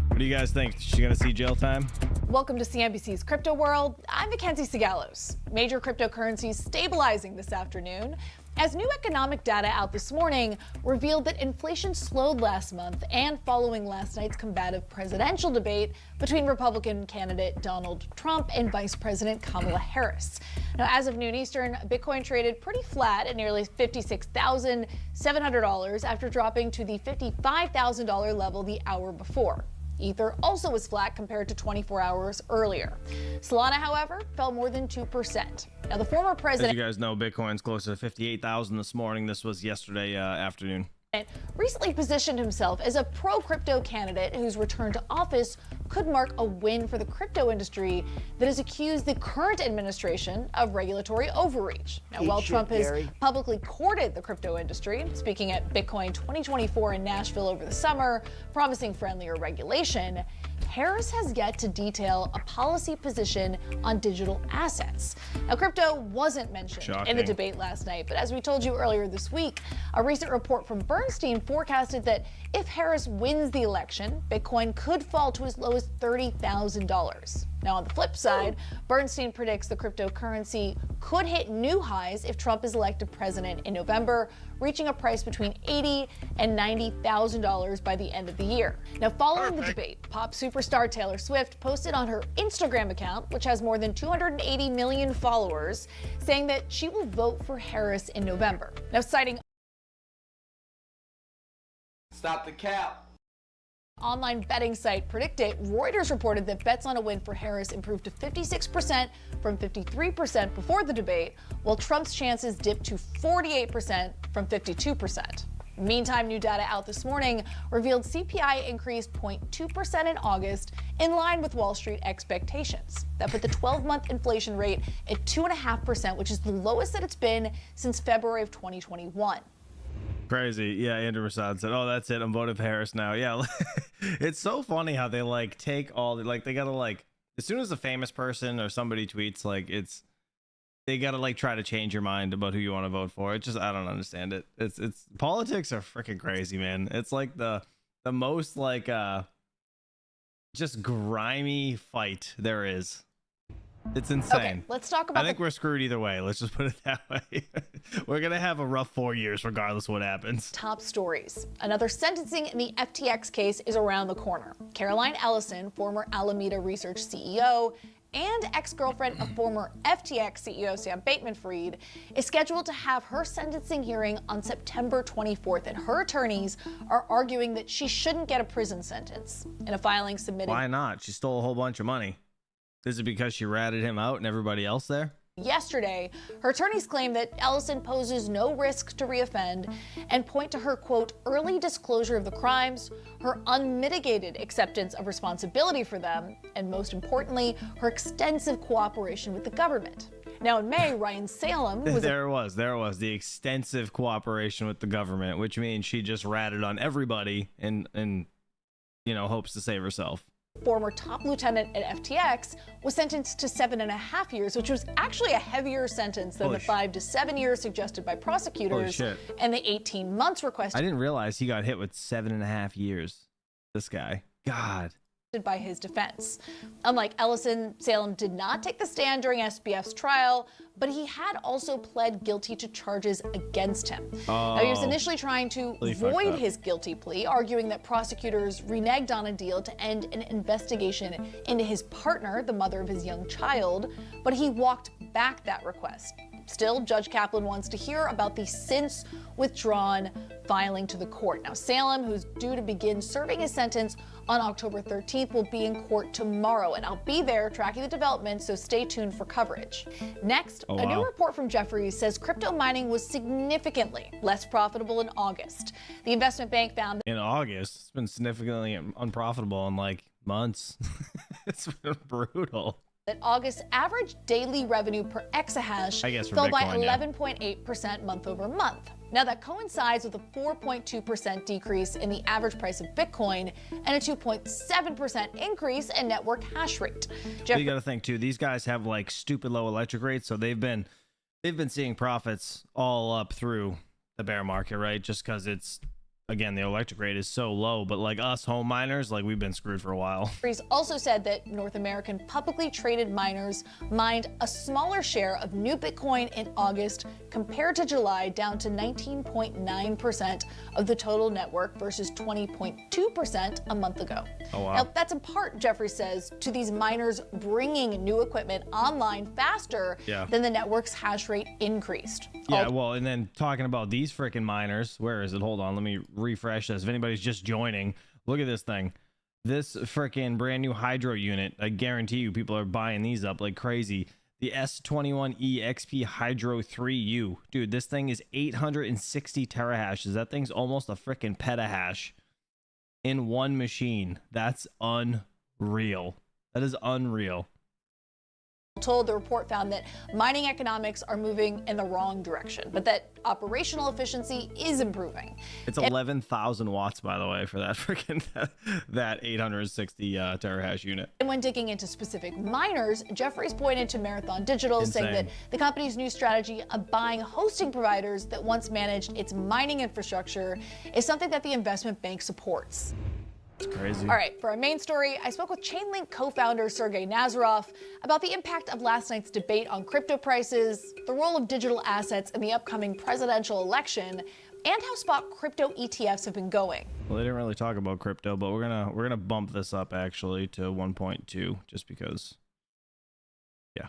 What do you guys think? Is she gonna see jail time? Welcome to CNBC's Crypto World. I'm Mackenzie Sigalos. Major cryptocurrencies stabilizing this afternoon as new economic data out this morning revealed that inflation slowed last month and following last night's combative presidential debate between Republican candidate Donald Trump and Vice President Kamala Harris. Now, as of noon Eastern, Bitcoin traded pretty flat at nearly $56,700 after dropping to the $55,000 level the hour before. Ether also was flat compared to 24 hours earlier. Solana, however, fell more than 2%. Now, the former president... As you guys know, Bitcoin's closer to 58,000 this morning. This was yesterday afternoon. recently positioned himself as a pro-crypto candidate whose return to office could mark a win for the crypto industry that has accused the current administration of regulatory overreach. Now, while Trump has publicly courted the crypto industry, speaking at Bitcoin 2024 in Nashville over the summer, promising friendlier regulation, Harris has yet to detail a policy position on digital assets. Now, crypto wasn't mentioned in the debate last night, but as we told you earlier this week, a recent report from Bernstein forecasted that if Harris wins the election, Bitcoin could fall to as low as $30,000. Now, on the flip side, Bernstein predicts the cryptocurrency could hit new highs if Trump is elected president in November, reaching a price between $80,000 and $90,000 by the end of the year. Now, following the debate, pop superstar Taylor Swift posted on her Instagram account, which has more than 280 million followers, saying that she will vote for Harris in November. Now, citing Stop the cap. online betting site Predicate, Reuters reported that bets on a win for Harris improved to 56% from 53% before the debate, while Trump's chances dipped to 48% from 52%. Meantime, new data out this morning revealed CPI increased 0.2% in August, in line with Wall Street expectations. That put the 12-month inflation rate at 2.5%, which is the lowest that it's been since February of 2021. Crazy. Yeah, Andrew Rasad said, oh, that's it, I'm voting for Harris now. Yeah. It's so funny how they like take all the, like, they gotta like, as soon as a famous person or somebody tweets, like, they gotta like try to change your mind about who you want to vote for. It's just, I don't understand it. It's politics are freaking crazy, man. It's like the most like just grimy fight there is. It's insane. Okay, let's talk about I think we're screwed either way. Let's just put it that way. We're going to have a rough 4 years regardless of what happens. Top stories. Another sentencing in the FTX case is around the corner. Caroline Ellison, former Alameda Research CEO, and ex-girlfriend of former FTX CEO Sam Bankman-Fried, is scheduled to have her sentencing hearing on September 24th, and her attorneys are arguing that she shouldn't get a prison sentence. In a filing submitted... Why not? She stole a whole bunch of money. Is it because she ratted him out and everybody else there? Yesterday, her attorneys claim that Ellison poses no risk to reoffend and point to her, quote, early disclosure of the crimes, her unmitigated acceptance of responsibility for them, and most importantly, her extensive cooperation with the government. Now, in May, Ryan Salem was... There was the extensive cooperation with the government, which means she just ratted on everybody and you know, hopes to save herself. Former top lieutenant at FTX was sentenced to 7.5 years, which was actually a heavier sentence than the 5 to 7 years suggested by prosecutors and the 18 months requested. I didn't realize he got hit with 7.5 years. This guy. God. By his defense. Unlike Ellison, Salem did not take the stand during SBF's trial, but he had also pled guilty to charges against him. Now, he was initially trying to void his guilty plea, arguing that prosecutors reneged on a deal to end an investigation into his partner, the mother of his young child, but he walked back that request. Still, Judge Kaplan wants to hear about the since withdrawn filing to the court. Now, Salem, who's due to begin serving his sentence on October 13th, will be in court tomorrow, and I'll be there tracking the developments, so stay tuned for coverage. Next, a new report from Jefferies says crypto mining was significantly less profitable in August. The investment bank found that in August, it's been significantly unprofitable in like months. It's been brutal. That August average daily revenue per exahash fell by 11.8% month over month. Now, that coincides with a 4.2% decrease in the average price of Bitcoin and a 2.7% increase in network hash rate. You got to think too, these guys have like stupid low electric rates, so they've been seeing profits all up through the bear market, right? Just because it's, again, the electric rate is so low, but like us home miners, like we've been screwed for a while. Jefferies also said that North American publicly traded miners mined a smaller share of new Bitcoin in August compared to July, down to 19.9% of the total network versus 20.2% a month ago. Oh, wow. Now, that's in part, Jefferies says, to these miners bringing new equipment online faster than the network's hash rate increased. Yeah, well, and then talking about these freaking miners, where is it? Hold on, let me refresh this. If anybody's just joining, look at this thing. This freaking brand new hydro unit. I guarantee you people are buying these up like crazy. The S21E XP Hydro 3U. Dude, this thing is 860 terahashes. That thing's almost a freaking petahash in one machine. That's unreal. That is unreal. Told the report found that mining economics are moving in the wrong direction, but that operational efficiency is improving. It's 11,000 watts, by the way, for that freaking that 860 terahash unit. And when digging into specific miners, Jeffries pointed to Marathon Digital, saying that the company's new strategy of buying hosting providers that once managed its mining infrastructure is something that the investment bank supports. It's crazy. All right, for our main story, I spoke with Chainlink co-founder Sergey Nazarov about the impact of last night's debate on crypto prices, the role of digital assets in the upcoming presidential election, and how spot crypto ETFs have been going. Well, they didn't really talk about crypto, but we're gonna bump this up actually to 1.2 just because. Yeah.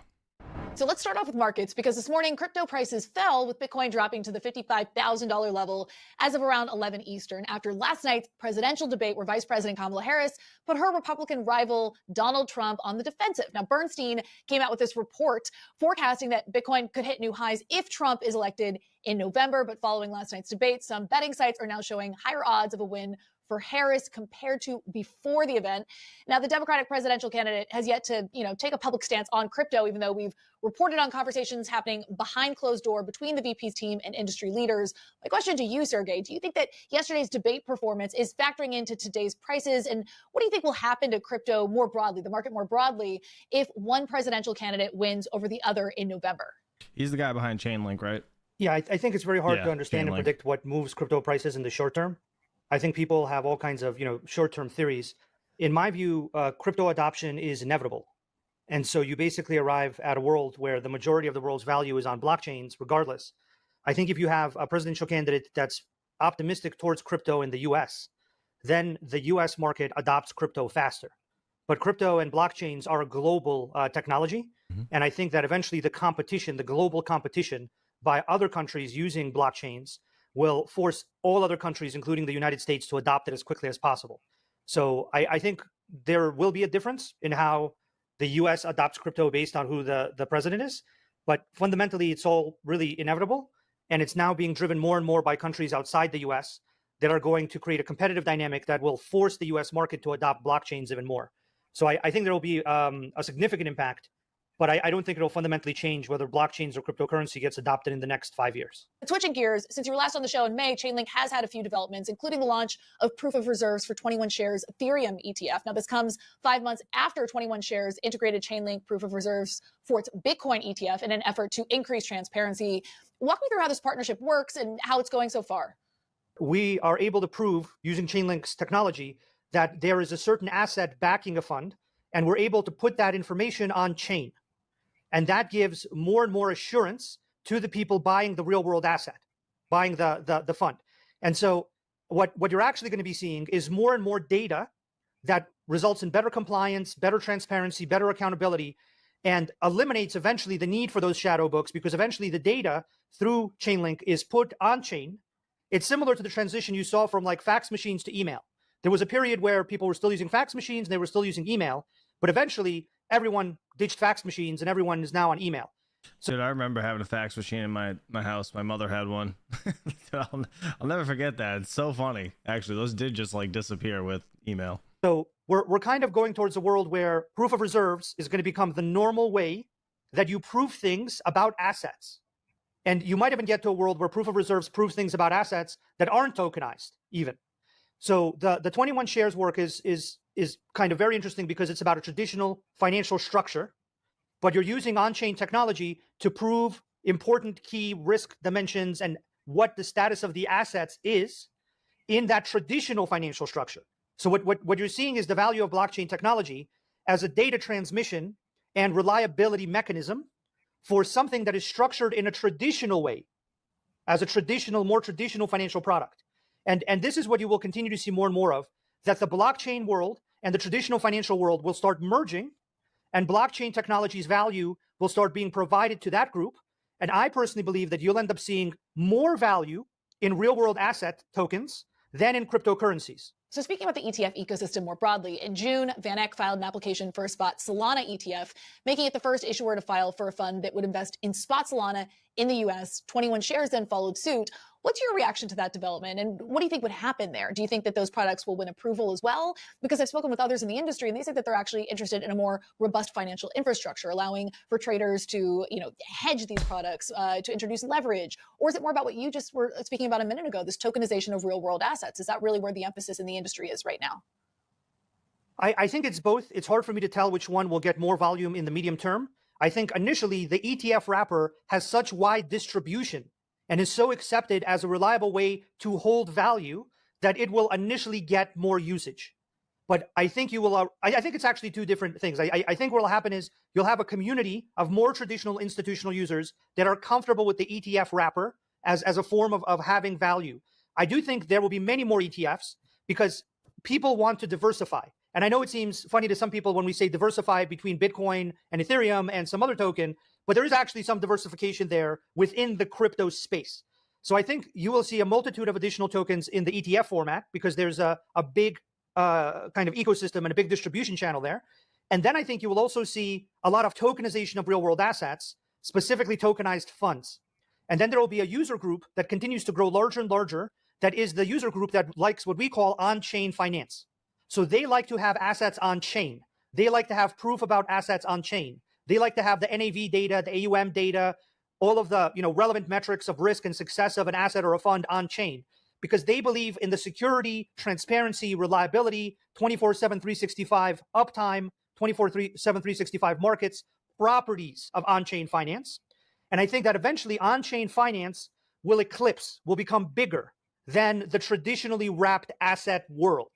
So let's start off with markets, because this morning crypto prices fell, with Bitcoin dropping to the $55,000 level as of around 11 Eastern after last night's presidential debate where Vice President Kamala Harris put her Republican rival Donald Trump on the defensive. Now, Bernstein came out with this report forecasting that Bitcoin could hit new highs if Trump is elected in November. But following last night's debate, some betting sites are now showing higher odds of a win for Harris compared to before the event. Now, the Democratic presidential candidate has yet to, take a public stance on crypto, even though we've reported on conversations happening behind closed door between the VP's team and industry leaders. My question to you, Sergey, do you think that yesterday's debate performance is factoring into today's prices? And what do you think will happen to crypto more broadly, the market more broadly, if one presidential candidate wins over the other in November? He's the guy behind Chainlink, right? Yeah, I think it's very hard to understand and predict what moves crypto prices in the short term. I think people have all kinds of, short-term theories. In my view, crypto adoption is inevitable. And so you basically arrive at a world where the majority of the world's value is on blockchains, regardless. I think if you have a presidential candidate that's optimistic towards crypto in the US, then the US market adopts crypto faster. But crypto and blockchains are a global technology. And I think that eventually the global competition by other countries using blockchains will force all other countries, including the United States, to adopt it as quickly as possible. So I think there will be a difference in how the US adopts crypto based on who the president is. But fundamentally, it's all really inevitable. And it's now being driven more and more by countries outside the US that are going to create a competitive dynamic that will force the US market to adopt blockchains even more. So I think there will be a significant impact. But I don't think it'll fundamentally change whether blockchains or cryptocurrency gets adopted in the next 5 years. Switching gears, since you were last on the show in May, Chainlink has had a few developments, including the launch of proof of reserves for 21 Shares Ethereum ETF. Now, this comes 5 months after 21 Shares integrated Chainlink proof of reserves for its Bitcoin ETF in an effort to increase transparency. Walk me through how this partnership works and how it's going so far. We are able to prove, using Chainlink's technology, that there is a certain asset backing a fund, and we're able to put that information on chain. And that gives more and more assurance to the people buying the real world asset, buying the fund. And so what you're actually going to be seeing is more and more data that results in better compliance, better transparency, better accountability, and eliminates eventually the need for those shadow books, because eventually the data through Chainlink is put on chain. It's similar to the transition you saw from like fax machines to email. There was a period where people were still using fax machines and they were still using email, but eventually everyone ditched fax machines and everyone is now on email. So, dude, I remember having a fax machine in my house. My mother had one. I'll never forget that. It's so funny. Actually, those did just like disappear with email. So we're kind of going towards a world where proof of reserves is going to become the normal way that you prove things about assets. And you might even get to a world where proof of reserves proves things about assets that aren't tokenized even. So the 21 Shares work is kind of very interesting because it's about a traditional financial structure, but you're using on-chain technology to prove important key risk dimensions and what the status of the assets is in that traditional financial structure. So what you're seeing is the value of blockchain technology as a data transmission and reliability mechanism for something that is structured in a traditional way, as a more traditional financial product. And this is what you will continue to see more and more of, that the blockchain world and the traditional financial world will start merging, and blockchain technology's value will start being provided to that group. And I personally believe that you'll end up seeing more value in real world asset tokens than in cryptocurrencies. So speaking about the ETF ecosystem more broadly, in June, Van Eck filed an application for a spot Solana ETF, making it the first issuer to file for a fund that would invest in spot Solana in the US. 21 shares then followed suit. What's your reaction to that development, and what do you think would happen there? Do you think that those products will win approval as well? Because I've spoken with others in the industry, and they say that they're actually interested in a more robust financial infrastructure, allowing for traders to, hedge these products, to introduce leverage. Or is it more about what you just were speaking about a minute ago, this tokenization of real-world assets? Is that really where the emphasis in the industry is right now? I think it's both. It's hard for me to tell which one will get more volume in the medium term. I think initially the ETF wrapper has such wide distribution and is so accepted as a reliable way to hold value that it will initially get more usage. But I think I think it's actually two different things. I think what will happen is you'll have a community of more traditional institutional users that are comfortable with the ETF wrapper as a form of having value. I do think there will be many more ETFs because people want to diversify. And I know it seems funny to some people when we say diversify between Bitcoin and Ethereum and some other token, but there is actually some diversification there within the crypto space. So I think you will see a multitude of additional tokens in the ETF format because there's a big kind of ecosystem and a big distribution channel there. And then I think you will also see a lot of tokenization of real world assets, specifically tokenized funds. And then there will be a user group that continues to grow larger and larger. That is the user group that likes what we call on-chain finance. So they like to have assets on chain. They like to have proof about assets on chain. They like to have the NAV data, the AUM data, all of the relevant metrics of risk and success of an asset or a fund on chain, because they believe in the security, transparency, reliability, 24/7, 365 uptime, 24/7, 365 markets, properties of on-chain finance. And I think that eventually on-chain finance will become bigger than the traditionally wrapped asset world.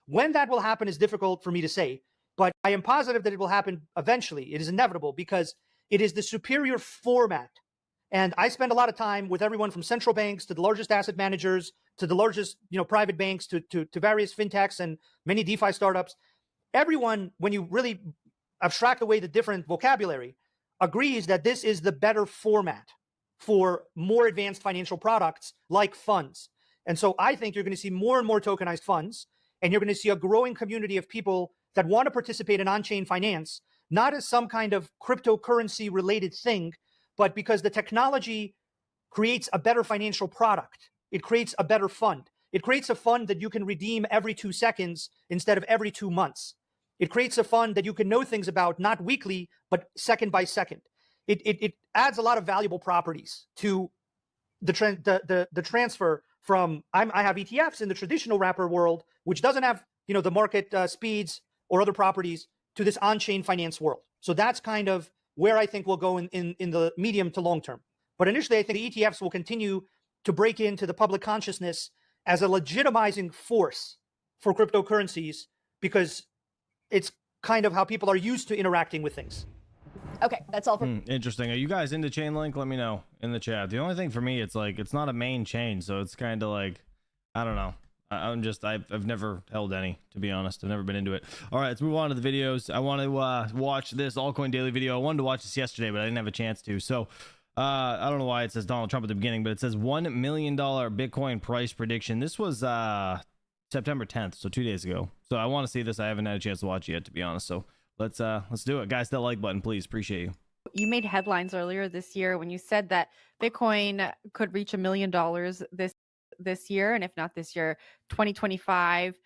When that will happen is difficult for me to say, but I am positive that it will happen eventually. It is inevitable because it is the superior format. And I spend a lot of time with everyone from central banks to the largest asset managers to the largest private banks to various fintechs and many DeFi startups. Everyone, when you really abstract away the different vocabulary, agrees that this is the better format for more advanced financial products like funds. And so I think you're going to see more and more tokenized funds, and you're going to see a growing community of people that want to participate in on-chain finance, not as some kind of cryptocurrency related thing, but because the technology creates a better financial product. It creates a better fund. It creates a fund that you can redeem every 2 seconds instead of every 2 months. It creates a fund that you can know things about, not weekly, but second by second. It adds a lot of valuable properties to the transfer from, I have ETFs in the traditional wrapper world, which doesn't have the market speeds or other properties, to this on-chain finance world. So that's kind of where I think we'll go in the medium to long term. But initially, I think the ETFs will continue to break into the public consciousness as a legitimizing force for cryptocurrencies because it's kind of how people are used to interacting with things. Okay, that's all for interesting. Are you guys into Chainlink? Let me know in the chat. The only thing for me, it's like it's not a main chain, so it's kind of like, I don't know. I've never held any, to be honest. I've never been into it. All right, let's move on to the videos. I want to watch this Altcoin Daily video. I wanted to watch this yesterday, but I didn't have a chance to. So I don't know why it says Donald Trump at the beginning, but it says $1 million Bitcoin price prediction. This was September 10th, so 2 days ago. So I want to see this. I haven't had a chance to watch it yet, to be honest. So let's do it. Guys, that like button, please. Appreciate you. You made headlines earlier this year when you said that Bitcoin could reach $1 million this year, and if not this year, 2025.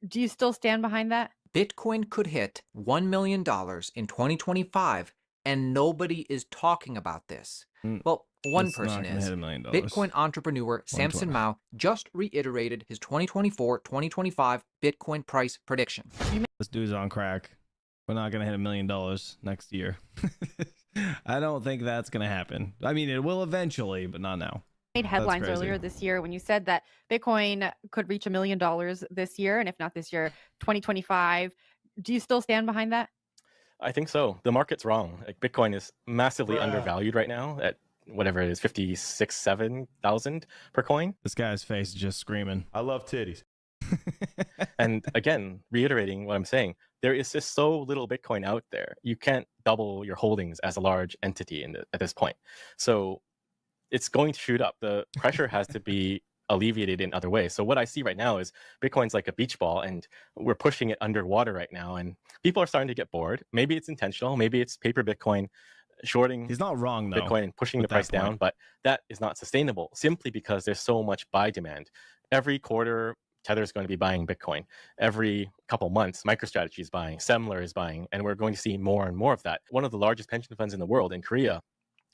Do you still stand behind that? Bitcoin could hit $1 million in 2025, and nobody is talking about this. Well, one person is. Bitcoin entrepreneur Samson Mao just reiterated his 2024-2025 Bitcoin price prediction. This dude's on crack. We're not going to hit $1 million next year. I don't think that's going to happen. I mean, it will eventually, but not now. Made headlines earlier this year when you said that Bitcoin could reach $1 million this year, and if not this year, 2025. Do you still stand behind that? I think so. The market's wrong. Like, Bitcoin is massively undervalued right now at whatever it is, 56,000-7,000 per coin. This guy's face is just screaming. I love titties. And again, reiterating what I'm saying, there is just so little Bitcoin out there. You can't double your holdings as a large entity at this point. So it's going to shoot up. The pressure has to be alleviated in other ways. So what I see right now is Bitcoin's like a beach ball, and we're pushing it underwater right now, and people are starting to get bored. Maybe it's intentional, maybe it's paper Bitcoin shorting. He's not wrong though, Bitcoin and pushing the price down, but that is not sustainable simply because there's so much buy demand. Every quarter, Tether is going to be buying Bitcoin. Every couple months, MicroStrategy is buying, Semler is buying, and we're going to see more and more of that. One of the largest pension funds in the world in Korea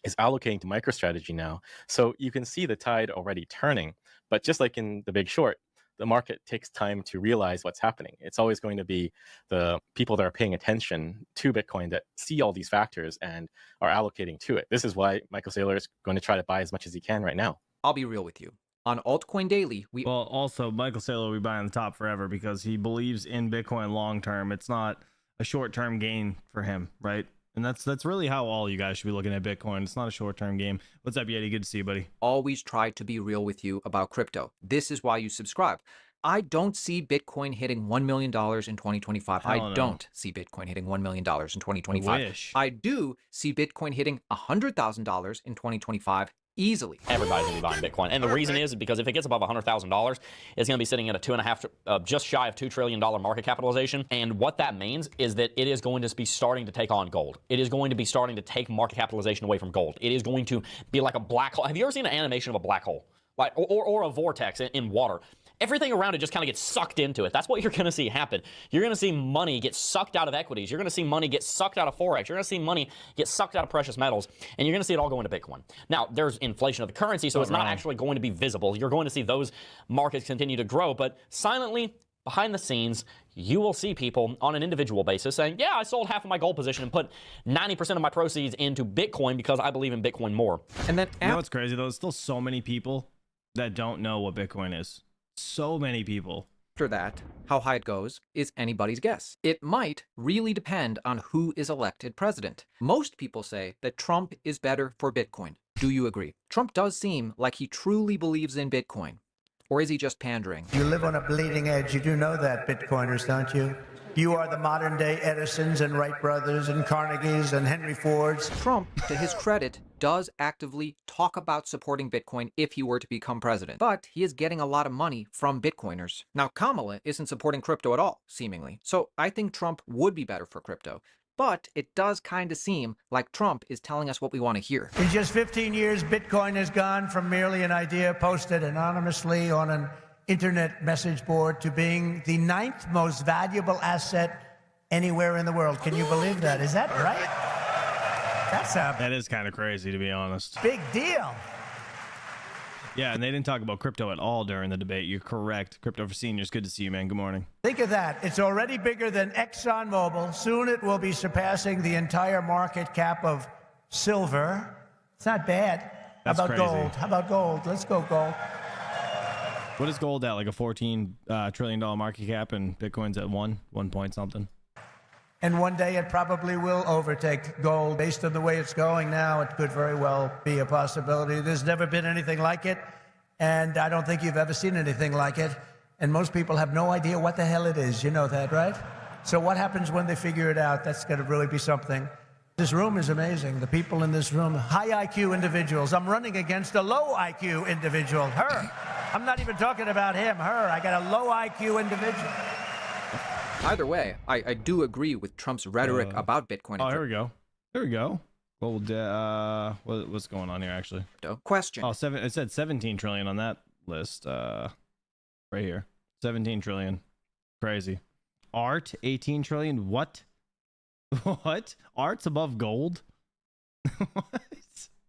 is allocating to MicroStrategy now. So you can see the tide already turning. But just like in the Big Short, the market takes time to realize what's happening. It's always going to be the people that are paying attention to Bitcoin that see all these factors and are allocating to it. This is why Michael Saylor is going to try to buy as much as he can right now. I'll be real with you. On Altcoin Daily, Well, also, Michael Saylor will be buying the top forever because he believes in Bitcoin long term. It's not a short-term gain for him, right? And that's really how all you guys should be looking at Bitcoin. It's not a short-term game. What's up, Yeti? Good to see you, buddy. Always try to be real with you about crypto. This is why you subscribe. I don't see Bitcoin hitting $1 million in 2025. I don't see Bitcoin hitting $1 million in 2025. I wish. I do see Bitcoin hitting $100,000 in 2025 easily. Everybody's gonna be buying Bitcoin, and the reason is because if it gets above $100,000, it's gonna be sitting at a just shy of $2 trillion market capitalization. And what that means is that it is going to be starting to take on gold. It is going to be starting to take market capitalization away from gold. It is going to be like a black hole. Have you ever seen an animation of a black hole, like or a vortex in water? Everything around it just kind of gets sucked into it. That's what you're going to see happen. You're going to see money get sucked out of equities. You're going to see money get sucked out of Forex. You're going to see money get sucked out of precious metals. And you're going to see it all go into Bitcoin. Now, there's inflation of the currency, so it's not actually going to be visible. You're going to see those markets continue to grow. But silently, behind the scenes, you will see people on an individual basis saying, yeah, I sold half of my gold position and put 90% of my proceeds into Bitcoin because I believe in Bitcoin more. And then, you know what's crazy, though? There's still so many people that don't know what Bitcoin is. So many people. After that, how high it goes is anybody's guess. It might really depend on who is elected president. Most people say that Trump is better for Bitcoin. Do you agree? Trump does seem like he truly believes in Bitcoin. Or is he just pandering? You live on a bleeding edge. You do know that, Bitcoiners, don't you? You are the modern-day Edisons and Wright brothers and Carnegies and Henry Fords. Trump, to his credit, does actively talk about supporting Bitcoin if he were to become president. But he is getting a lot of money from Bitcoiners. Now, Kamala isn't supporting crypto at all, seemingly. So I think Trump would be better for crypto. But it does kind of seem like Trump is telling us what we want to hear. In just 15 years, Bitcoin has gone from merely an idea posted anonymously on an internet message board to being the 9th most valuable asset anywhere in the world. Can you believe that? Is that right? That is kind of crazy, to be honest. Big deal. Yeah, and they didn't talk about crypto at all during the debate. You're correct. Crypto for Seniors. Good to see you, man. Good morning. Think of that. It's already bigger than ExxonMobil. Soon it will be surpassing the entire market cap of silver. It's not bad. That's How about crazy. gold? How about gold? Let's go gold. What is gold at? Like a $14 trillion market cap, and Bitcoin's at one point something. And one day it probably will overtake gold. Based on the way it's going now, it could very well be a possibility. There's never been anything like it, and I don't think you've ever seen anything like it. And most people have no idea what the hell it is. You know that, right? So what happens when they figure it out? That's going to really be something. This room is amazing. The people in this room, high IQ individuals. I'm running against a low IQ individual, her. I'm not even talking about him, her. I got a low IQ individual. Either way, I do agree with Trump's rhetoric about Bitcoin. Oh, here we go. There we go. Gold. What's going on here, actually? Question. Oh, it said 17 trillion on that list. Right here. 17 trillion. Crazy. Art, 18 trillion. What? What? Art's above gold? What?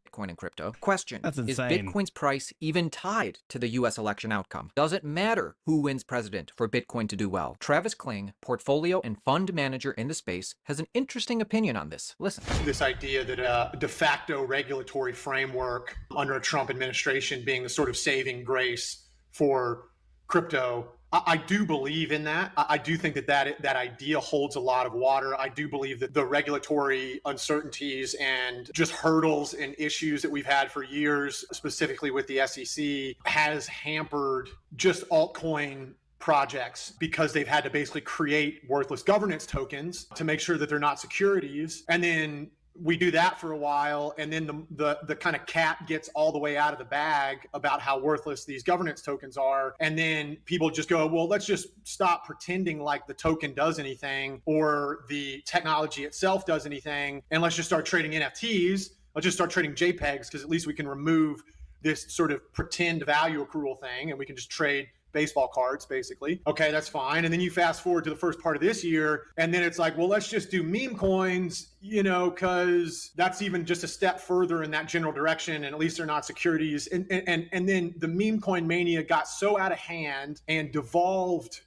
Bitcoin and crypto. Question. That's Is insane. Bitcoin's price even tied to the U.S. election outcome? Does it matter who wins president for Bitcoin to do well? Travis Kling, portfolio and fund manager in the space, has an interesting opinion on this. Listen. This idea that a de facto regulatory framework under a Trump administration being the sort of saving grace for crypto, I do believe in that. I do think that idea holds a lot of water. I do believe that the regulatory uncertainties and just hurdles and issues that we've had for years, specifically with the SEC, has hampered just altcoin projects because they've had to basically create worthless governance tokens to make sure that they're not securities. And then we do that for a while, and then the kind of cat gets all the way out of the bag about how worthless these governance tokens are, and then people just go, well, let's just stop pretending like the token does anything or the technology itself does anything, and let's just start trading NFTs. Let's just start trading JPEGs, because at least we can remove this sort of pretend value accrual thing, and we can just trade baseball cards, basically. Okay, that's fine. And then you fast forward to the first part of this year, and then it's like, well, let's just do meme coins, you know, because that's even just a step further in that general direction, and at least they're not securities. And then the meme coin mania got so out of hand and devolved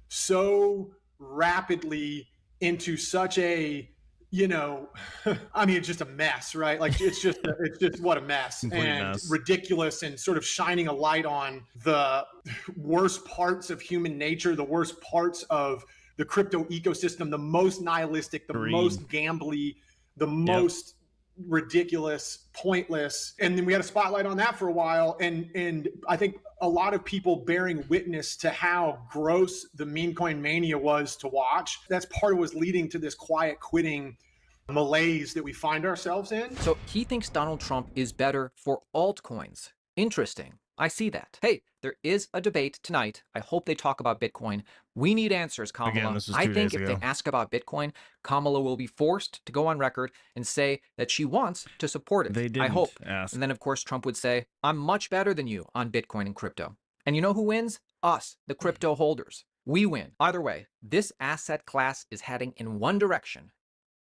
so rapidly into such a, you know, I mean, it's just a mess, right? Like it's just what a mess. Complete And mess. ridiculous, and sort of shining a light on the worst parts of human nature, the worst parts of the crypto ecosystem, the most nihilistic, the most gambly, the most ridiculous, pointless. And then we had a spotlight on that for a while. And I think a lot of people bearing witness to how gross the meme coin mania was to watch. That's part of what's leading to this quiet quitting malaise that we find ourselves in. So he thinks Donald Trump is better for altcoins. Interesting. I see that. Hey, there is a debate tonight. I hope they talk about Bitcoin. We need answers, Kamala. Again, this was I 2 think days if ago. they ask about Bitcoin, Kamala will be forced to go on record and say that she wants to support it. They I didn't hope. ask. And then, of course, Trump would say, I'm much better than you on Bitcoin and crypto. And you know who wins? Us, the crypto holders. We win. Either way, this asset class is heading in one direction.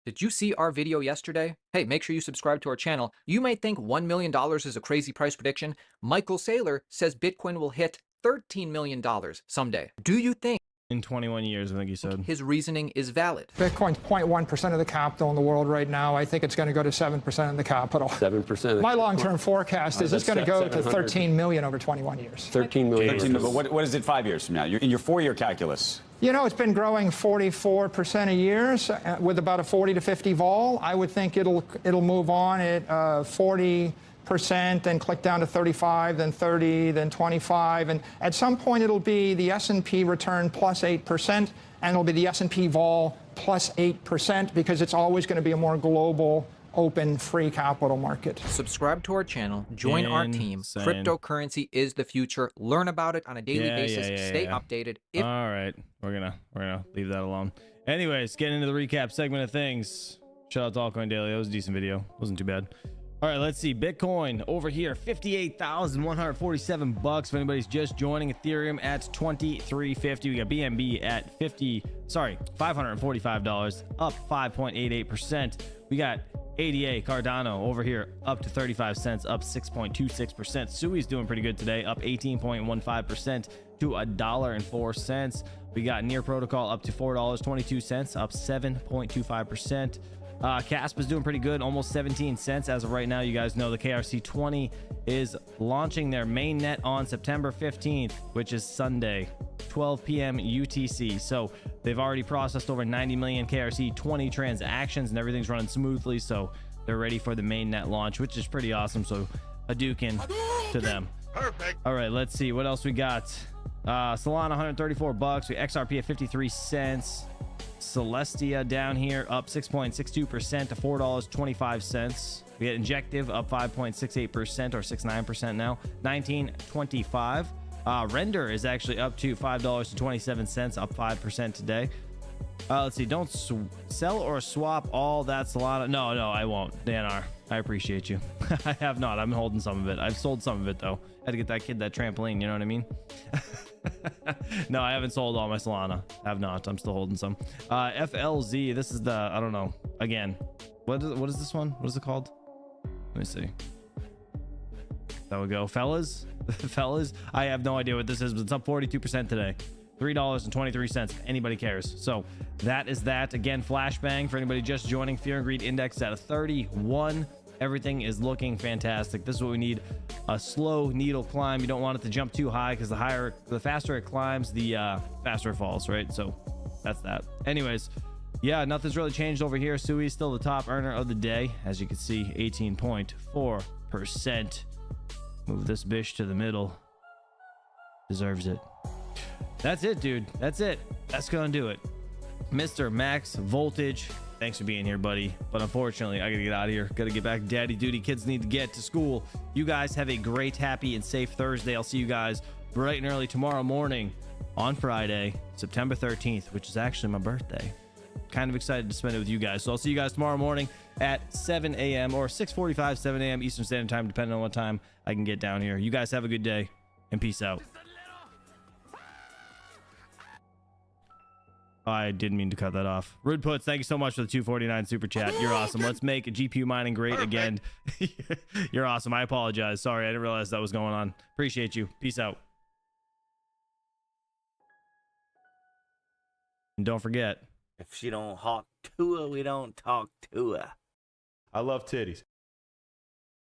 Did you see our video yesterday? Hey, make sure you subscribe to our channel. You may think $1 million is a crazy price prediction. Michael Saylor says Bitcoin will hit $13 million someday. Do you think in 21 years, I think he said his reasoning is valid? Bitcoin's 0.1% of the capital in the world right now. I think it's going to go to 7% of the capital. 7%. My long-term forecast is it's going to go to 13 million over 21 years. 13 million. 13, but what is it 5 years from now? You're in your 4-year calculus. You know, it's been growing 44% a year with about a 40 to 50 vol. I would think it'll move on at 40%, then click down to 35, then 30, then 25, and at some point it'll be the S&P return plus 8%, and it'll be the S&P vol plus 8%, because it's always going to be a more global, open, free capital market. Subscribe to our channel, join our team. Insane. Cryptocurrency is the future. Learn about it on a daily basis. Stay updated. All right, we're gonna leave that alone. Anyways, getting into the recap segment of things. Shout out to Altcoin Daily. That was a decent video. Wasn't too bad. All right, let's see. Bitcoin over here, $58,147. If anybody's just joining, Ethereum at $23.50. We got BNB at $545, up 5.88%. We got ADA Cardano over here up to 35 cents, up 6.26%. Sui's doing pretty good today, up 18.15% to $1.04. We got Near Protocol up to $4.22, up 7.25%. Casp is doing pretty good, almost 17 cents as of right now. You guys know the KRC20 is launching their mainnet on September 15th, which is Sunday, 12 p.m. UTC. So they've already processed over 90 million KRC20 transactions, and everything's running smoothly. So they're ready for the mainnet launch, which is pretty awesome. So Hadouken to them. Perfect. All right, let's see what else we got. Solana $134. We XRP at 53 cents. Celestia down here up 6.62% to $4.25. We get Injective up 5.68% or 69% now, 19.25. Render is actually up to $5.27, up 5% today. Let's see. Don't sell or swap all that Solana. No, I won't. DNR, I appreciate you. I have not. I'm holding some of it. I've sold some of it though. Had to get that kid that trampoline. You know what I mean? No, I haven't sold all my Solana. Have not. I'm still holding some. FLZ. This is the, I don't know. Again, what is this one? What is it called? Let me see. There we go. Fellas. I have no idea what this is, but it's up 42% today. $3.23 if anybody cares. So that is that. Again, flashbang for anybody just joining. Fear and Greed Index at a 31. Everything is looking fantastic. This is what we need. A slow needle climb. You don't want it to jump too high, because the faster it climbs, the faster it falls, right? So that's that. Anyways, yeah, nothing's really changed over here. Sui's still the top earner of the day, as you can see, 18.4%. Move this bish to the middle. Deserves it. That's it, dude. That's it. That's gonna do it. Mr. Max Voltage Thanks for being here, buddy. But unfortunately, I gotta get out of here. Gotta get back to daddy duty. Kids need to get to school. You guys have a great, happy, and safe Thursday. I'll see you guys bright and early tomorrow morning on Friday, September 13th, which is actually my birthday. Kind of excited to spend it with you guys. So I'll see you guys tomorrow morning at 7 a.m. or 6:45, 7 a.m. Eastern Standard Time, depending on what time I can get down here. You guys have a good day, and peace out. I didn't mean to cut that off. Rude Puts, thank you so much for the 249 super chat. You're awesome. Let's make GPU mining great again. You're awesome. I apologize. Sorry, I didn't realize that was going on. Appreciate you. Peace out. And don't forget, if she don't hawk to her, we don't talk to her. I love titties.